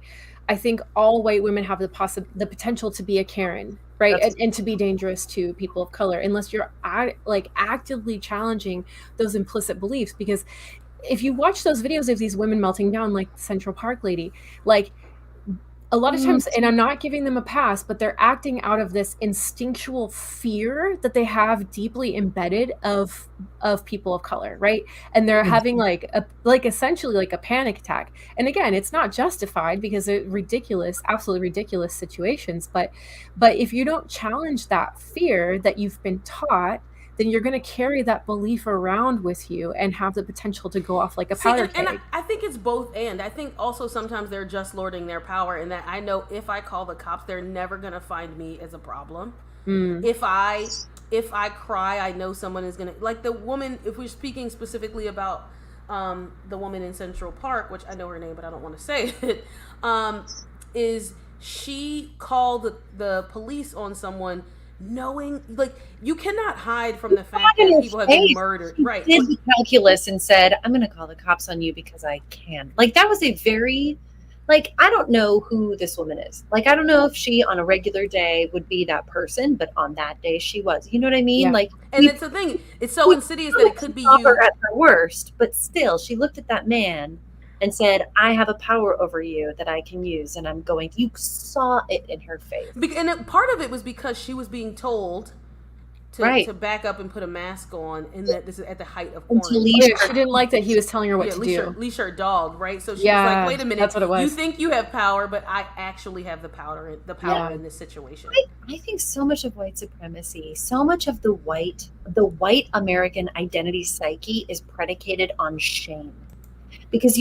I think all white women have the potential to be a Karen, right? And to be dangerous to people of color, unless you're actively challenging those implicit beliefs. Because if you watch those videos of these women melting down, like Central Park lady, like a lot of times, and I'm not giving them a pass, but they're acting out of this instinctual fear that they have deeply embedded of people of color, right? And they're having essentially like a panic attack. And again, it's not justified because they're absolutely ridiculous situations. But if you don't challenge that fear that you've been taught, then you're going to carry that belief around with you and have the potential to go off like a powder keg. And I think it's both and. I think also sometimes they're just lording their power in that I know if I call the cops, they're never going to find me as a problem. If I cry, I know someone is going to... Like the woman, if we're speaking specifically about the woman in Central Park, which I know her name, but I don't want to say it, is she called the police on someone knowing, like, you cannot hide from the fact that people have been murdered. Right. Did the calculus and said, I'm going to call the cops on you because I can. Like, that was a very, like, I don't know who this woman is. Like, I don't know if she on a regular day would be that person, but on that day she was. You know what I mean? Yeah. Like, and it's the thing. It's so insidious that it could be you. Her at her worst, but still, she looked at that man and said, I have a power over you that I can use, and I'm going to... You saw it in her face. And part of it was because she was being told Right. to back up and put a mask on, and that this is at the height of And to quarantine. Oh leash yeah, her. she didn't like that he was telling her what Yeah, to do. leash her dog, right? So she was like, Yeah, "Wait a minute, that's what it you was. think you have power, but I actually have the power Yeah. in this situation." I think so much of white supremacy, so much of the white American identity psyche is predicated on shame. Because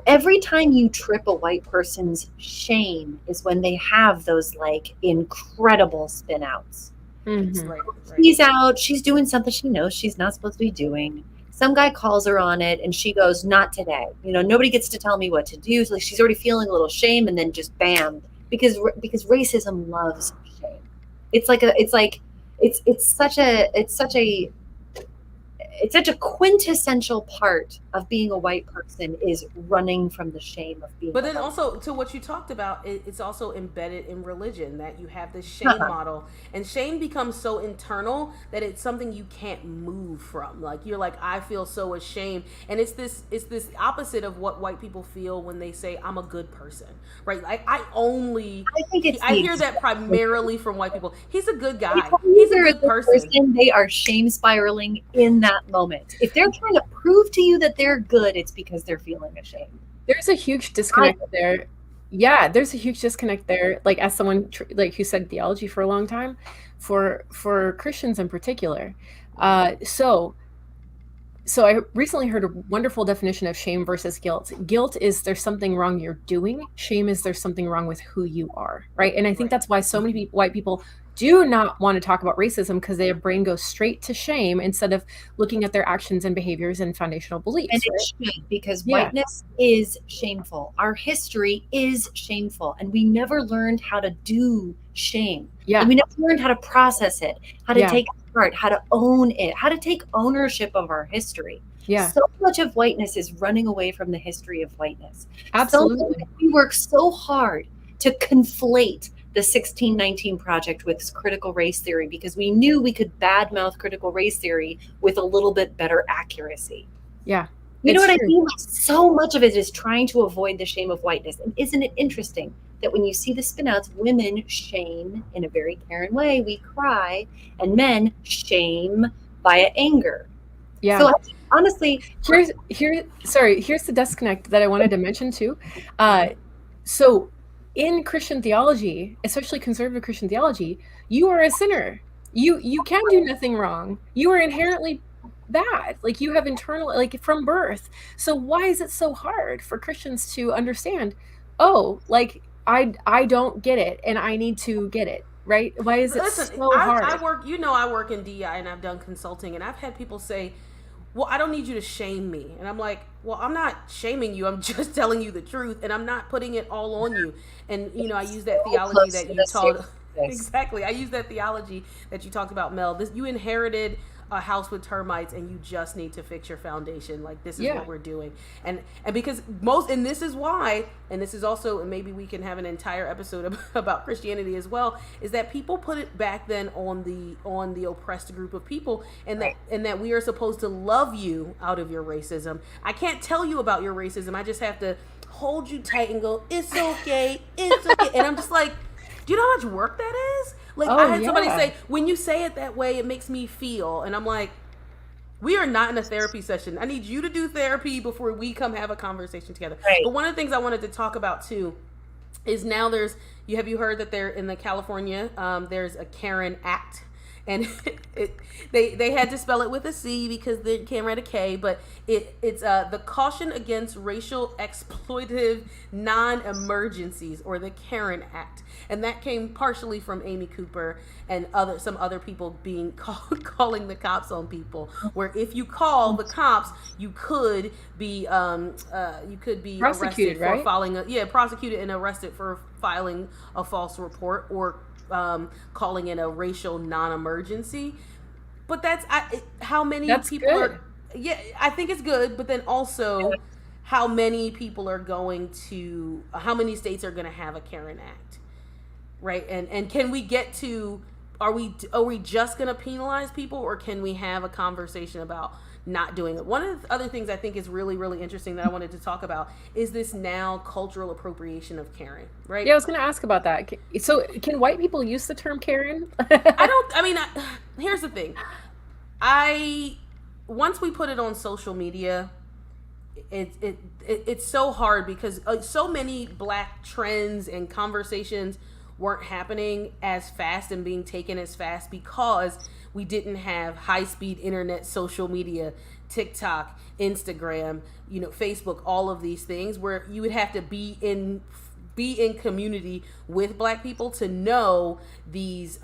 every time you trip a white person's shame is when they have those like incredible spin outs. Hmm. Right, right. She's out, she's doing something she knows she's not supposed to be doing. Some guy calls her on it and she goes, "Not today. Nobody gets to tell me what to do." So like she's already feeling a little shame, and then just bam, because racism loves shame. It's such a quintessential part of being a white person is running from the shame of being But a then white. also to what you talked about, it's also embedded in religion that you have this shame model, and shame becomes so internal that it's something you can't move from. Like you're like, I feel so ashamed, and it's this opposite of what white people feel when they say I'm a good person, right? Like I think it's I the hear that exact primarily from white people. He's a good They guy. tell you He's a they're a good good person. they are shame spiraling in that moment. If they're trying to prove to you that they're good, it's because they're feeling ashamed. There's a huge I, disconnect there. Yeah, there's a huge disconnect there. Like as someone like who said theology for a long time, for Christians in particular. So I recently heard a wonderful definition of shame versus guilt. Guilt is there's something wrong you're doing. Shame is there's something wrong with who you are, right? And I think Right. that's why so many white people do not want to talk about racism because their brain goes straight to shame instead of looking at their actions and behaviors and foundational and beliefs, it right? should, because Yeah, whiteness is shameful. Our history is shameful, and we never learned how to do shame. Like yeah, we never learned how to process it, how to yeah, take it apart, how to own it, how to take ownership of our history. yeah, So much of whiteness is running away from the history of whiteness. So absolutely. we work so hard to conflate the 1619 project with critical race theory because we knew we could badmouth critical race theory with a little bit better accuracy. Yeah, You know it's what I true. mean? Like, so much of it is trying to avoid the shame of whiteness. And isn't it interesting that when you see the spinouts, women shame in a very Karen way, we cry, and men shame via anger. Yeah. So honestly, Here's the disconnect that I wanted to mention too. So in Christian theology, especially conservative Christian theology, you are a sinner. You can do nothing wrong. You are inherently bad. Like you have internal, like from birth. So why is it so hard for Christians to understand? Oh, like I don't get it, and I need to get it. Right? Why is it Listen, so I hard? work. I work in DI and I've done consulting, and I've had people say, "Well, I don't need you to shame me," and I'm like, "Well, I'm not shaming you. I'm just telling you the truth, and I'm not putting it all on you." And I use that theology close that to you the taught. seriousness. Exactly, I use that theology that you talked about, Mel. This you inherited a house with termites, and you just need to fix your foundation. Like this is Yeah. what we're doing, and because and this is why, and this is also, and maybe we can have an entire episode about Christianity as well. Is that people put it back then on the oppressed group of people, and that we are supposed to love you out of your racism. I can't tell you about your racism. I just have to hold you tight and go, "It's okay, it's okay," and I'm just like, do you know how much work that is? Like Oh I had somebody yeah. say, when you say it that way, it makes me feel, and I'm like, we are not in a therapy session. I need you to do therapy before we come have a conversation together. Right. But one of the things I wanted to talk about too is now have you heard that they're in the California, there's a Karen Act, and they had to spell it with a C because they can't write a K, but it's the Caution Against Racial Exploitative Non-Emergencies, or the Karen Act, and that came partially from Amy Cooper and some other people being calling the cops on people. Where if you call the cops, you could be Prosecuted, arrested right? for prosecuted and arrested for filing a false report or calling it a racial non-emergency. But how many That's people good. are? Yeah, I think it's good. But then also, how many people are going to? How many states are going to have a Karen Act, right? And can we get to? Are we just going to penalize people, or can we have a conversation about not doing it. One of the other things I think is really, really interesting that I wanted to talk about is this now cultural appropriation of Karen, right? Yeah, I was going to ask about that. So, can white people use the term Karen? Here's the thing. Once we put it on social media, it's so hard because so many Black trends and conversations weren't happening as fast and being taken as fast because we didn't have high-speed internet, social media, TikTok, Instagram, Facebook, all of these things where you would have to be in community with Black people to know these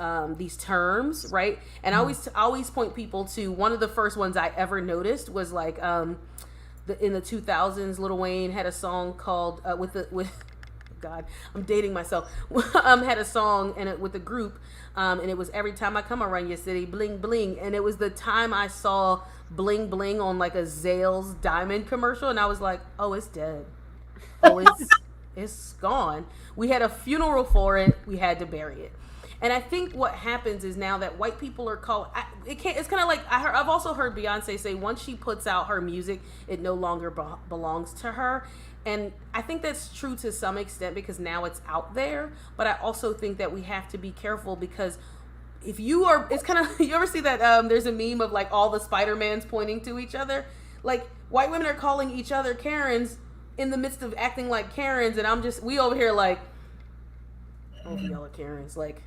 terms, right? And I always point people to one of the first ones I ever noticed was like in the 2000s, Lil Wayne had a song called God, I'm dating myself. Had a song with a group, and it was Every Time I Come Around Your City, bling bling, and it was the time I saw bling bling on like a Zales diamond commercial, and I was like, oh, it's dead. Oh, it's gone. We had a funeral for it. We had to bury it. And I think what happens is now that white people are called, it's kind of like I've also heard Beyonce say once she puts out her music, it no longer belongs to her. And I think that's true to some extent because now it's out there. But I also think that we have to be careful because if you are, it's kind of, you ever see that there's a meme of like all the Spider-Mans pointing to each other? Like white women are calling each other Karens in the midst of acting like Karens. And we over here like, oh, y'all are Karens. Like,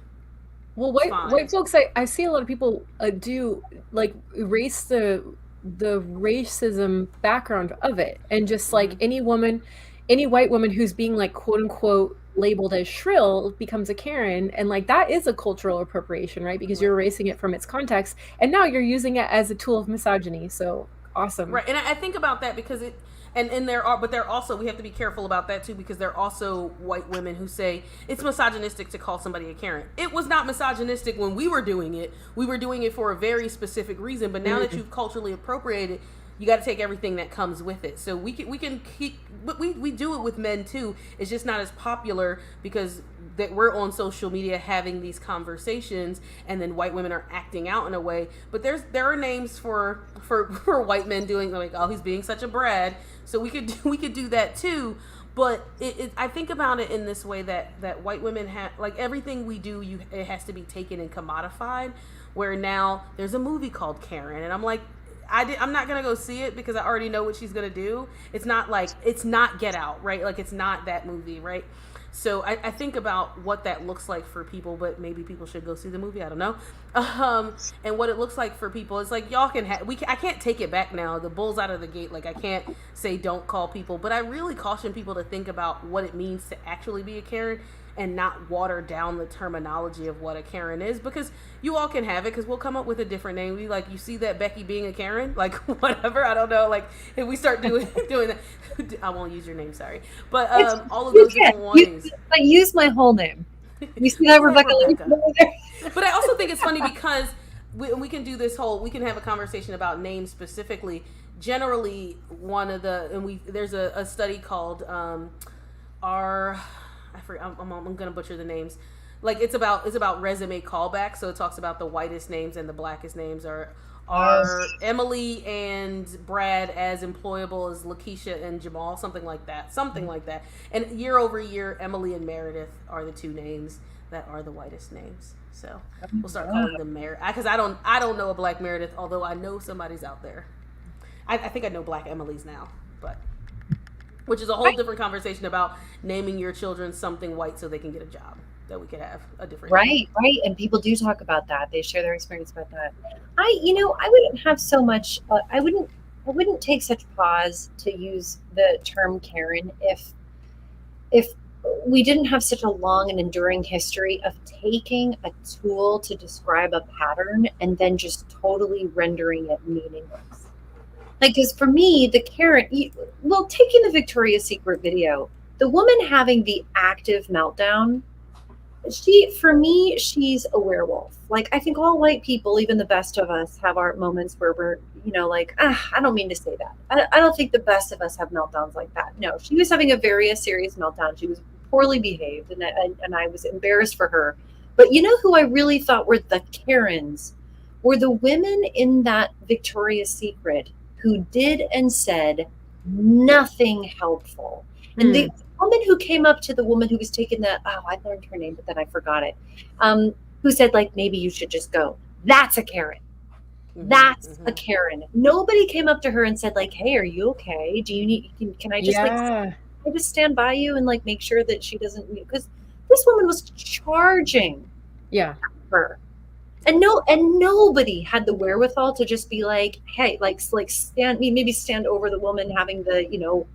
well, white folks, I see a lot of people do like erase the racism background of it, and just like any white woman who's being like quote unquote labeled as shrill becomes a Karen, and like that is a cultural appropriation, right? Because you're erasing it from its context, and now you're using it as a tool of misogyny. So awesome, right? And I think about that because it. And they're also, we have to be careful about that too, because there are also white women who say it's misogynistic to call somebody a Karen. It was not misogynistic when we were doing it. We were doing it for a very specific reason. But now that you've culturally appropriated, you got to take everything that comes with it. So we can keep, but we do it with men too. It's just not as popular because that we're on social media having these conversations, and then white women are acting out in a way. But there are names for white men doing like, oh, he's being such a Brad. So we could do that too. But I think about it in this way that white women have, like everything we do, it has to be taken and commodified. Where now there's a movie called Karen, and I'm like, I'm not gonna go see it because I already know what she's gonna do. It's not Get Out, right? Like it's not that movie, right? So I think about what that looks like for people, but maybe people should go see the movie. I don't know. And what it looks like for people is like, y'all can I can't take it back now. The bull's out of the gate. Like I can't say don't call people, but I really caution people to think about what it means to actually be a Karen and not water down the terminology of what a Karen is, because you all can have it, because we'll come up with a different name. We like, you see that Becky being a Karen, like whatever, I don't know, like if we start doing that, I won't use your name, sorry, but all of those different ones. I use my whole name. You see that, Rebecca? But I also think it's funny because we can do this we can have a conversation about names specifically. Generally, there's a study called I'm gonna butcher the names. Like it's about resume callback. So it talks about the whitest names and the blackest names are Emily and Brad as employable as Lakeisha and Jamal, something like that. And year over year, Emily and Meredith are the two names that are the whitest names. So we'll start calling them Meredith, because I don't know a black Meredith, although I know somebody's out there. I think I know black Emily's now, but. Which is a whole different conversation about naming your children something white so they can get a job. That we could have a different right, and people do talk about that. They share their experience about that. I wouldn't have so much. I wouldn't take such pause to use the term Karen if we didn't have such a long and enduring history of taking a tool to describe a pattern and then just totally rendering it meaningless. Like, because for me, the Karen, taking the Victoria's Secret video, the woman having the active meltdown, for me, she's a werewolf. Like, I think all white people, even the best of us, have our moments where we're, like, I don't mean to say that. I don't think the best of us have meltdowns like that. No, she was having a very serious meltdown. She was poorly behaved, and I was embarrassed for her. But you know who I really thought were the Karens? Were the women in that Victoria's Secret who did and said nothing helpful. And the woman who came up to the woman who was taking the, oh, I learned her name, but then I forgot it, who said, like, maybe you should just go. That's a Karen. That's a Karen. Nobody came up to her and said, like, hey, are you okay? Do you need, can I just like, can I just stand by you and like make sure that she doesn't, because this woman was charging her. And nobody had the wherewithal to just be like, hey, like maybe stand over the woman having the,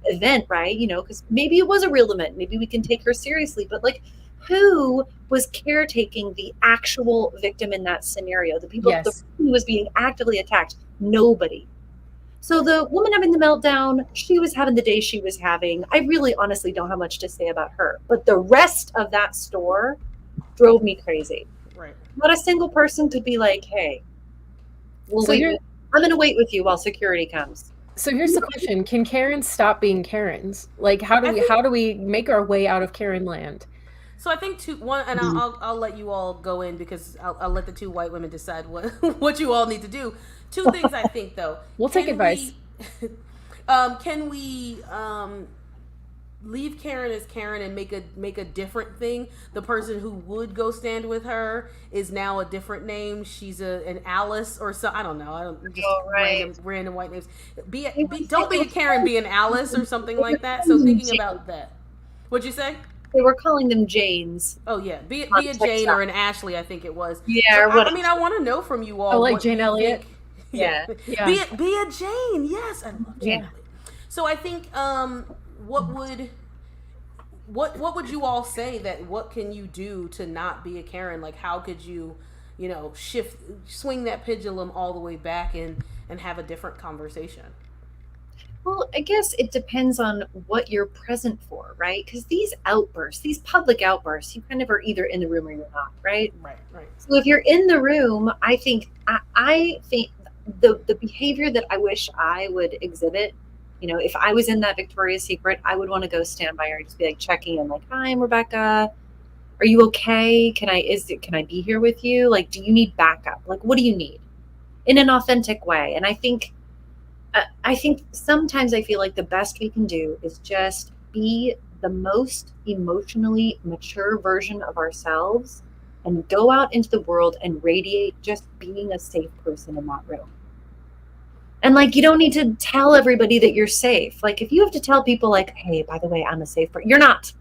event, right? Because maybe it was a real event. Maybe we can take her seriously. But like, who was caretaking the actual victim in that scenario? The people, the person who was being actively attacked? Nobody. So the woman having the meltdown, she was having the day she was having. I really honestly don't have much to say about her. But the rest of that store drove me crazy. Right. Not a single person could be like, hey, I'm going to wait with you while security comes. So here's the question. Can Karens stop being Karens? Like, how do we make our way out of Karen land? So I think and I'll let you all go in because I'll let the two white women decide what you all need to do. Two things I think though. We'll take advice. Can we leave Karen as Karen and make a different thing? The person who would go stand with her is now a different name. She's an Alice or so. I don't know. Random white names. Don't be a Karen. Be an Alice or something like that. So thinking about that. What'd you say? They were calling them Janes. Oh yeah, be a Jane or an Ashley. I think it was. Yeah. So, I want to know from you all. Oh, like Jane Elliott. Yeah. Be a Jane. Yes, I love Jane Elliott. So I think what would you all say that what can you do to not be a Karen? Like how could you, swing that pendulum all the way back and have a different conversation? Well, I guess it depends on what you're present for, right? Because these outbursts, these public outbursts, you kind of are either in the room or you're not, right? Right. So if you're in the room, I think the behavior that I wish I would exhibit, if I was in that Victoria's Secret, I would want to go stand by her and just be like checking in, like, hi, I'm Rebecca. Are you okay? Can I be here with you? Like, do you need backup? Like, what do you need? In an authentic way. And I think sometimes I feel like the best we can do is just be the most emotionally mature version of ourselves and go out into the world and radiate just being a safe person in that room. And like, you don't need to tell everybody that you're safe. Like if you have to tell people like, hey, by the way, I'm a safe person, you're not.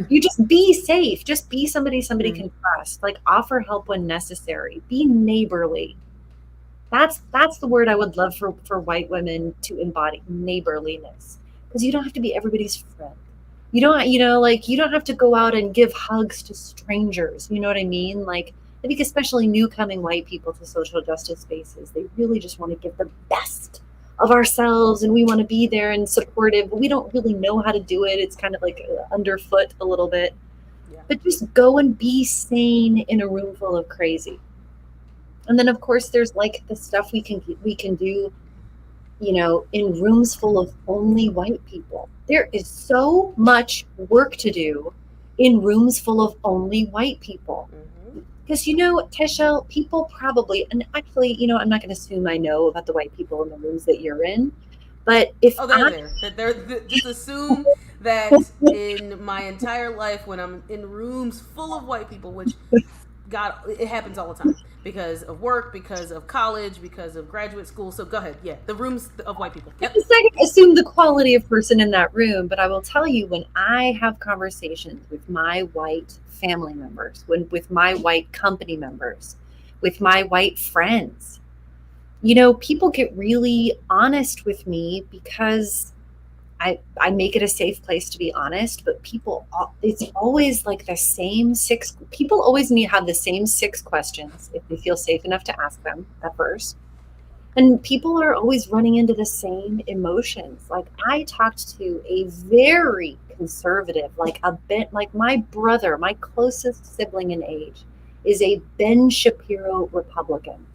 You just be safe. Just be somebody can trust. Like offer help when necessary. Be neighborly. That's the word I would love for white women to embody, neighborliness. Because you don't have to be everybody's friend. You don't have to go out and give hugs to strangers. You know what I mean? Like I think especially new coming white people to social justice spaces, they really just want to give the best of ourselves and we want to be there and supportive, but we don't really know how to do it. It's kind of like underfoot a little bit. Yeah. But just go and be sane in a room full of crazy. And then of course there's like the stuff we can do, in rooms full of only white people. There is so much work to do in rooms full of only white people. Because, Tisha, people probably, and actually, I'm not going to assume I know about the white people in the rooms that you're in, but if they're just assume that in my entire life when I'm in rooms full of white people, which, God, it happens all the time because of work, because of college, because of graduate school. So go ahead. Yeah, the rooms of white people. Yep. I assume the quality of person in that room, but I will tell you when I have conversations with my white family members, with my white company members, with my white friends, people get really honest with me because I make it a safe place to be honest, but it's always like the same people always have the same 6 questions if they feel safe enough to ask them at first. And people are always running into the same emotions. Like I talked to a very conservative, like my brother, my closest sibling in age is a Ben Shapiro Republican.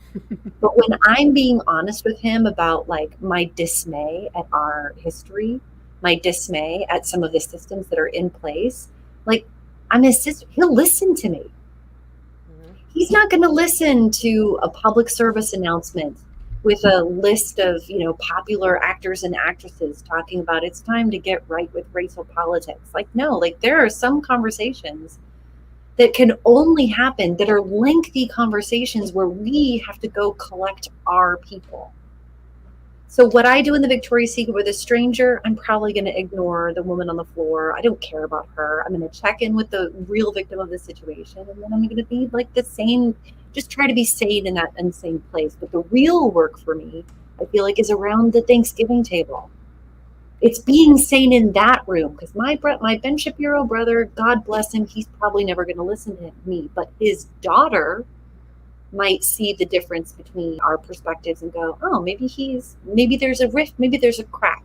But when I'm being honest with him about like my dismay at our history, my dismay at some of the systems that are in place, like I'm his sister, he'll listen to me. He's not going to listen to a public service announcement with a list of, popular actors and actresses talking about it's time to get right with racial politics. Like, no, like there are some conversations that can only happen that are lengthy conversations where we have to go collect our people. So what I do in the Victoria's Secret with a stranger, I'm probably going to ignore the woman on the floor. I don't care about her. I'm going to check in with the real victim of the situation, and then I'm going to be like the sane, just try to be sane in that insane place. But the real work for me, I feel like, is around the Thanksgiving table. It's being sane in that room, because my Ben Shapiro brother, God bless him, he's probably never going to listen to me, but his daughter might see the difference between our perspectives and go, oh, maybe there's a rift, maybe there's a crack.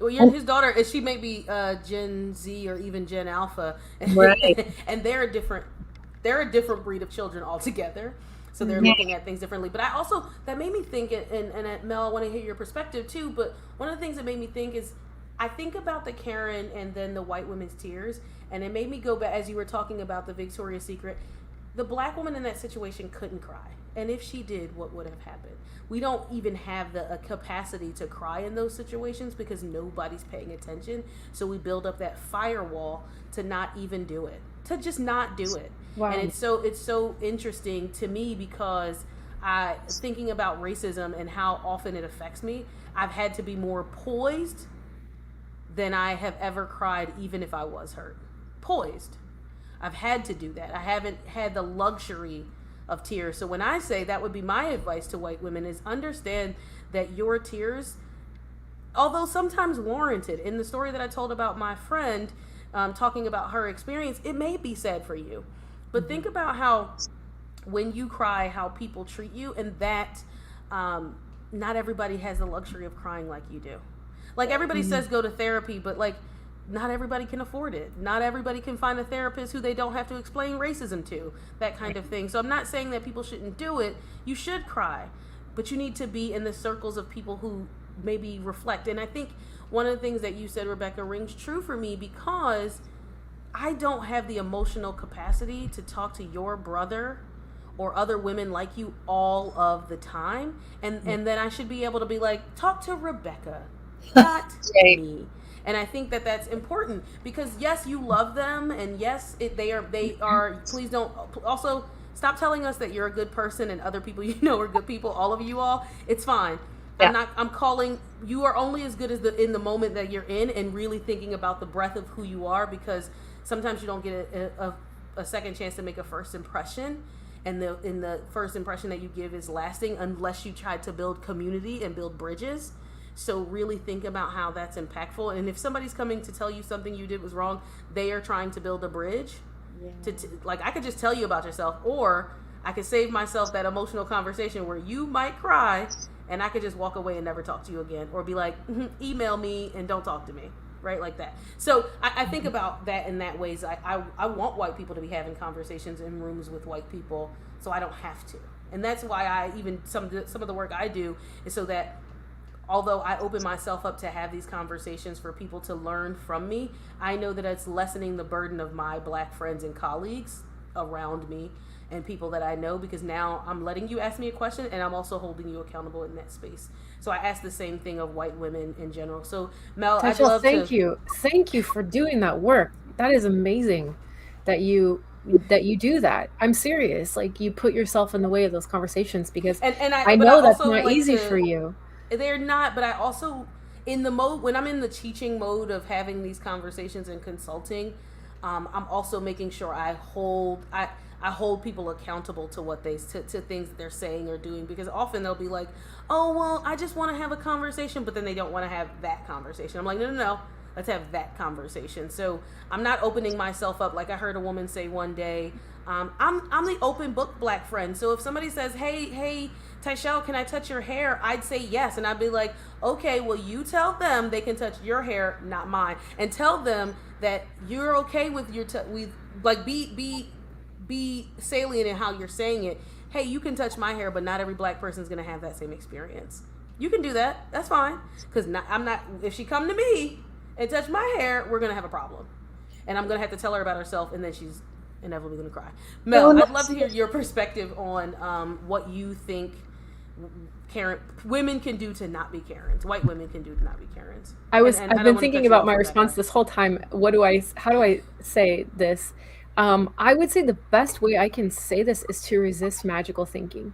Well, his daughter, she may be Gen Z or even Gen Alpha, Right. and they're a different breed of children altogether. So they're looking at things differently. But that made me think, and Mel, I want to hear your perspective too. But one of the things that made me think is, I think about the Karen and then the white women's tears, and it made me go back as you were talking about the Victoria's Secret. The black woman in that situation couldn't cry. And if she did, what would have happened? We don't even have the capacity to cry in those situations because nobody's paying attention. So we build up that firewall to not even do it, to just not do it. Wow. And it's so interesting to me because thinking about racism and how often it affects me, I've had to be more poised than I have ever cried, even if I was hurt. Poised. I've had to do that. I haven't had the luxury of tears. So when I say that would be my advice to white women is understand that your tears, although sometimes warranted, in the story that I told about my friend talking about her experience, it may be sad for you. But think about how when you cry, how people treat you, and that not everybody has the luxury of crying like you do. Like everybody says go to therapy, but like not everybody can afford it. Not everybody can find a therapist who they don't have to explain racism to, that kind of thing. So I'm not saying that people shouldn't do it. You should cry, but you need to be in the circles of people who maybe reflect. And I think one of the things that you said, Rebecca, rings true for me because I don't have the emotional capacity to talk to your brother or other women like you all of the time. And then I should be able to be like, talk to Rebecca, not me. And I think that that's important because yes, you love them, and yes, they are. Please don't. Also, stop telling us that you're a good person and other people you know are good people. All of you all, it's fine. Yeah. I'm calling. You are only as good as in the moment that you're in, and really thinking about the breadth of who you are. Because sometimes you don't get a second chance to make a first impression, and the first impression that you give is lasting unless you try to build community and build bridges. So really think about how that's impactful. And if somebody's coming to tell you something you did was wrong, they are trying to build a bridge. Yeah. Like I could just tell you about yourself, or I could save myself that emotional conversation where you might cry and I could just walk away and never talk to you again, or be like, email me and don't talk to me, right? Like that. So I think about that in that ways. I want white people to be having conversations in rooms with white people so I don't have to. And that's why I even some of the work I do is so that although I open myself up to have these conversations for people to learn from me, I know that it's lessening the burden of my black friends and colleagues around me and people that I know, because now I'm letting you ask me a question and I'm also holding you accountable in that space. So I ask the same thing of white women in general. So Mel, I'd love to... Thank you for doing that work. That is amazing that you do that. I'm serious. Like you put yourself in the way of those conversations because I know that's not easy for you. They're not, but I also, in the mode, when I'm in the teaching mode of having these conversations and consulting, I'm also making sure I hold people accountable to what to things that they're saying or doing, because often they'll be like, oh, well, I just want to have a conversation, but then they don't want to have that conversation. I'm like, no, let's have that conversation. So I'm not opening myself up. Like I heard a woman say one day, I'm the open book black friend. So if somebody says, hey, Tyshell, can I touch your hair? I'd say yes. And I'd be like, okay, well, you tell them they can touch your hair, not mine. And tell them that you're okay with your, be salient in how you're saying it. Hey, you can touch my hair, but not every black person is going to have that same experience. You can do that. That's fine. Because if she come to me and touch my hair, we're going to have a problem. And I'm going to have to tell her about herself, and then she's inevitably going to cry. Mel, I'd love to hear your perspective on what you think Karen women can do to not be Karens. White women can do to not be Karens. And I've I don't been want to thinking cut you about off, my Rebecca. response this whole time. How do I say this? I would say the best way I can say this is to resist magical thinking.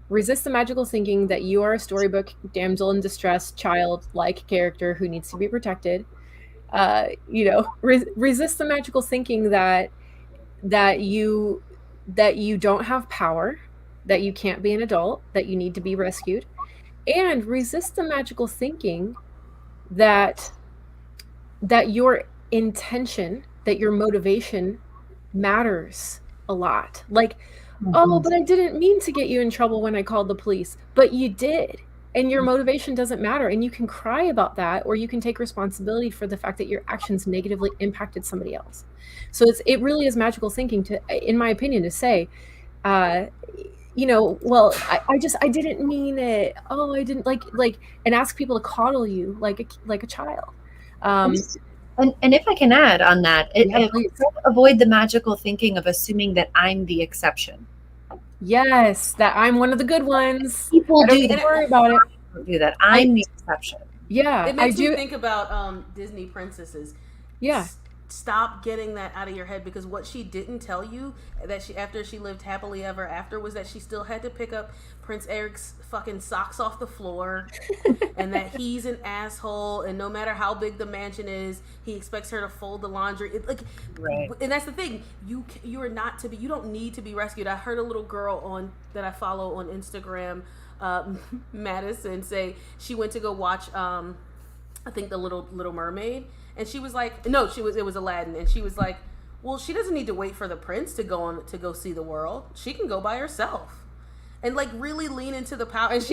Resist the magical thinking that you are a storybook damsel in distress child-like character who needs to be protected. Resist the magical thinking that you that you don't have power, that you can't be an adult, that you need to be rescued, and resist the magical thinking that your intention, that your motivation matters a lot. Like, oh, Mhm. but I didn't mean to get you in trouble when I called the police, but you did. And your motivation doesn't matter. And you can cry about that, or you can take responsibility for the fact that your actions negatively impacted somebody else. So it really is magical thinking to, in my opinion, to say, uh, well, I didn't mean it. Oh, I didn't and ask people to coddle you like a child. And, Um, and if I can add on that, yeah, please. avoid the magical thinking of assuming that I'm the exception. Yes, that I'm one of the good ones. People I don't do need to that. worry about it. Don't do that. I I'm the exception. Yeah, It I makes me do. think about Disney princesses. Yeah. Stop getting that out of your head, because what she didn't tell you, that she, after she lived happily ever after, was that she still had to pick up Prince Eric's fucking socks off the floor, and that he's an asshole, and no matter how big the mansion is, he expects her to fold the laundry. Right. And that's the thing. You are not to be. You don't need to be rescued. I heard a little girl that I follow on Instagram, Madison, say she went to go watch I think the Little Mermaid, and she was like, no, it was Aladdin, and she was like, well, she doesn't need to wait for the prince to go see the world. She can go by herself, and like really lean into the power. And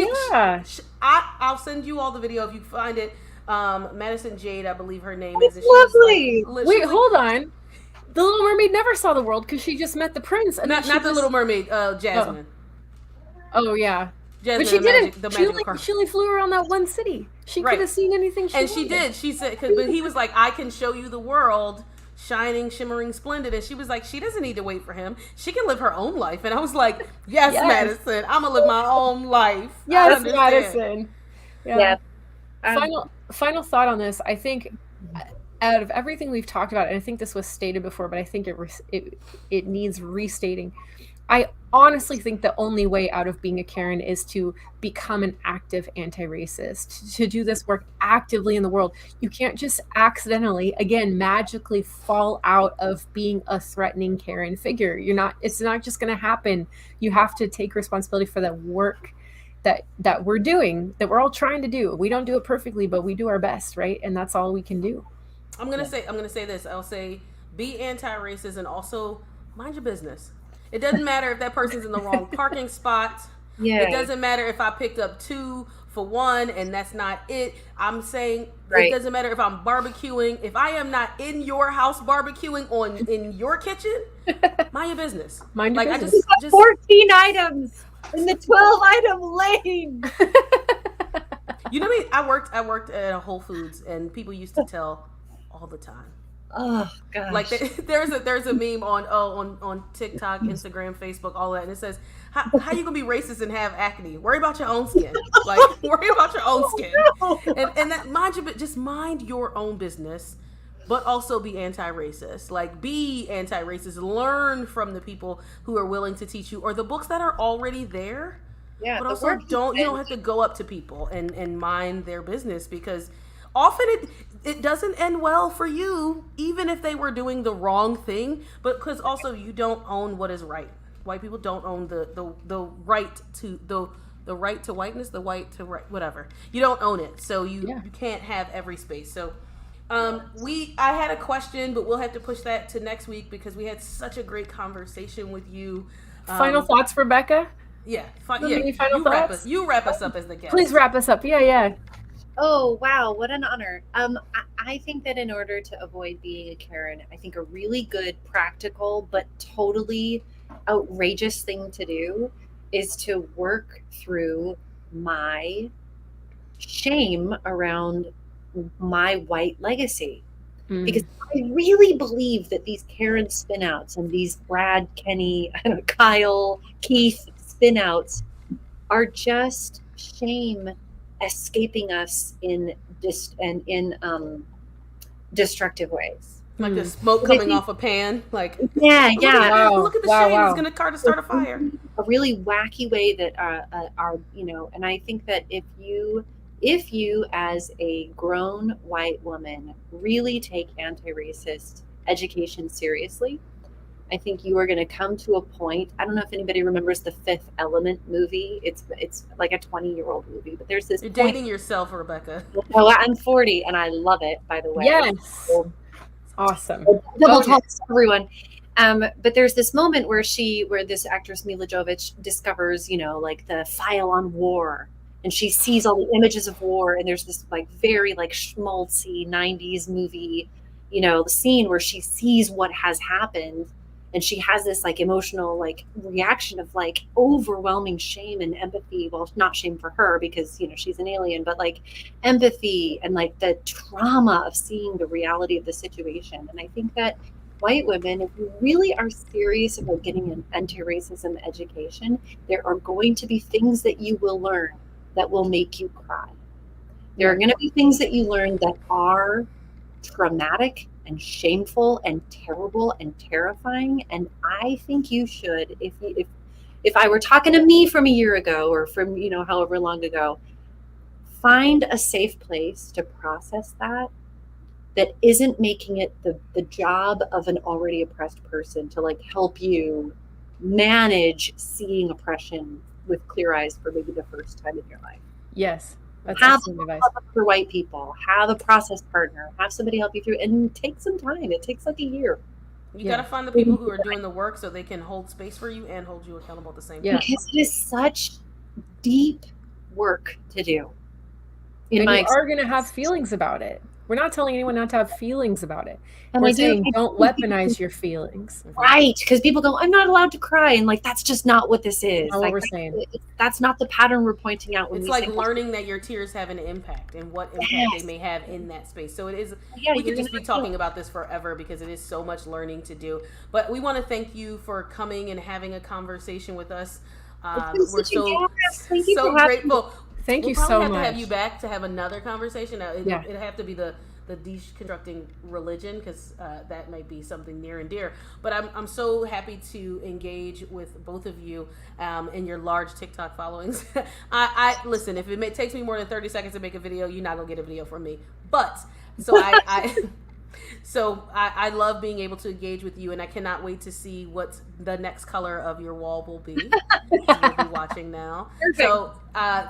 I'll send you all the video if you find it. Madison Jade, I believe her name is. It's lovely. Wait, hold on. The Little Mermaid never saw the world because she just met the prince. And not the Little Mermaid, Jasmine. Oh yeah. Jasmine, but she didn't. The she only flew around that one city. She could have seen anything she wanted. And she did. She said, but he was like, I can show you the world, shining, shimmering, splendid. And she was like, she doesn't need to wait for him. She can live her own life. And I was like, yes. Madison, I'm gonna live my own life. Yes, Madison. Yeah. Final thought on this. I think out of everything we've talked about, and I think this was stated before, but I think it needs restating. I honestly think the only way out of being a Karen is to become an active anti-racist, to do this work actively in the world. You can't just accidentally, again, magically fall out of being a threatening Karen figure. It's not just going to happen. You have to take responsibility for the work that we're doing, that we're all trying to do. We don't do it perfectly, but we do our best, right? And that's all we can do. I'm gonna say this. I'll say, be anti-racist, and also mind your business. It doesn't matter if that person's in the wrong parking spot. Yeah. It doesn't matter if I picked up 2 for 1 and that's not it. I'm saying It doesn't matter if I'm barbecuing. If I am not in your house barbecuing in your kitchen, mind your business. Mind your business. I just 14 items in the 12-item lane. You know what I mean? I worked at a Whole Foods, and people used to tell all the time. Oh gosh! Like there's a meme on TikTok, Instagram, Facebook, all that, and it says, "How you gonna be racist and have acne? Worry about your own skin. Like worry about your own skin." And that just mind your own business, but also be anti-racist. Like be anti-racist. Learn from the people who are willing to teach you, or the books that are already there. Yeah, but also you don't have to go up to people and mind their business, because often it doesn't end well for you, even if they were doing the wrong thing, but because also you don't own what is right. White people don't own the right to the right to whiteness, the right to right, whatever. You don't own it, so you can't have every space. So I had a question, but we'll have to push that to next week because we had such a great conversation with you. Final thoughts, Rebecca? Yeah, you wrap us up as the guest. Please wrap us up. Yeah. Oh, wow. What an honor. I think that in order to avoid being a Karen, I think a really good, practical, but totally outrageous thing to do is to work through my shame around my white legacy. Because I really believe that these Karen spinouts and these Brad, Kenny, Kyle, Keith spinouts are just shame escaping us in destructive ways. Like the smoke But I coming think, off a pan. Like, yeah, look at yeah, this. Wow. Look at the Wow. shame. It's Wow. going to start a fire. a really wacky way that are, and I think that if you as a grown white woman really take anti-racist education seriously, I think you are going to come to a point. I don't know if anybody remembers the Fifth Element movie. It's like a 20-year-old movie, but there's this You're point. dating yourself, Rebecca. Oh, I'm 40 and I love it, by the way. Yes. So, Awesome. double Okay. talks to everyone. But there's this moment where this actress Mila Jovovich discovers, like the file on war, and she sees all the images of war, and there's this like very like schmaltzy '90s movie, the scene where she sees what has happened, and she has this like emotional like reaction of like overwhelming shame and empathy. Well, not shame for her because she's an alien, but like empathy and like the trauma of seeing the reality of the situation. And I think that white women, if you really are serious about getting an anti-racism education, there are going to be things that you will learn that will make you cry. There are going to be things that you learn that are traumatic and shameful and terrible and terrifying. And I think you should, if I were talking to me from a year ago or from however long ago, find a safe place to process that isn't making it the job of an already oppressed person to like help you manage seeing oppression with clear eyes for maybe the first time in your life. Yes. That's Have excellent advice. for white people, have a process partner, have somebody help you through, and take some time. It takes like a year. You got to find the people who are doing the work so they can hold space for you and hold you accountable at the same time. Because it is such deep work to do. And you are going to have feelings about it. We're not telling anyone not to have feelings about it. And we're saying don't weaponize your feelings. Right. Because people go, I'm not allowed to cry. And like, that's just not what this is. Not like, what we're saying. That's not the pattern we're pointing out. When it's like learning that your tears have an impact and what impact they may have in that space. So it is, we could just be talking about this forever because it is so much learning to do. But we want to thank you for coming and having a conversation with us. We're so grateful. Thank you so much. We'll have to have you back to have another conversation. It'd have to be the deconstructing religion because that might be something near and dear. But I'm so happy to engage with both of you in your large TikTok followings. I listen, if it takes me more than 30 seconds to make a video, you're not gonna get a video from me. But so I love being able to engage with you, and I cannot wait to see what the next color of your wall will be. You'll be watching now. Perfect. So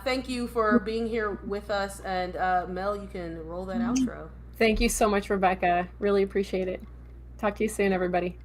thank you for being here with us, and Mel, you can roll that outro. Thank you so much, Rebecca. Really appreciate it. Talk to you soon, everybody.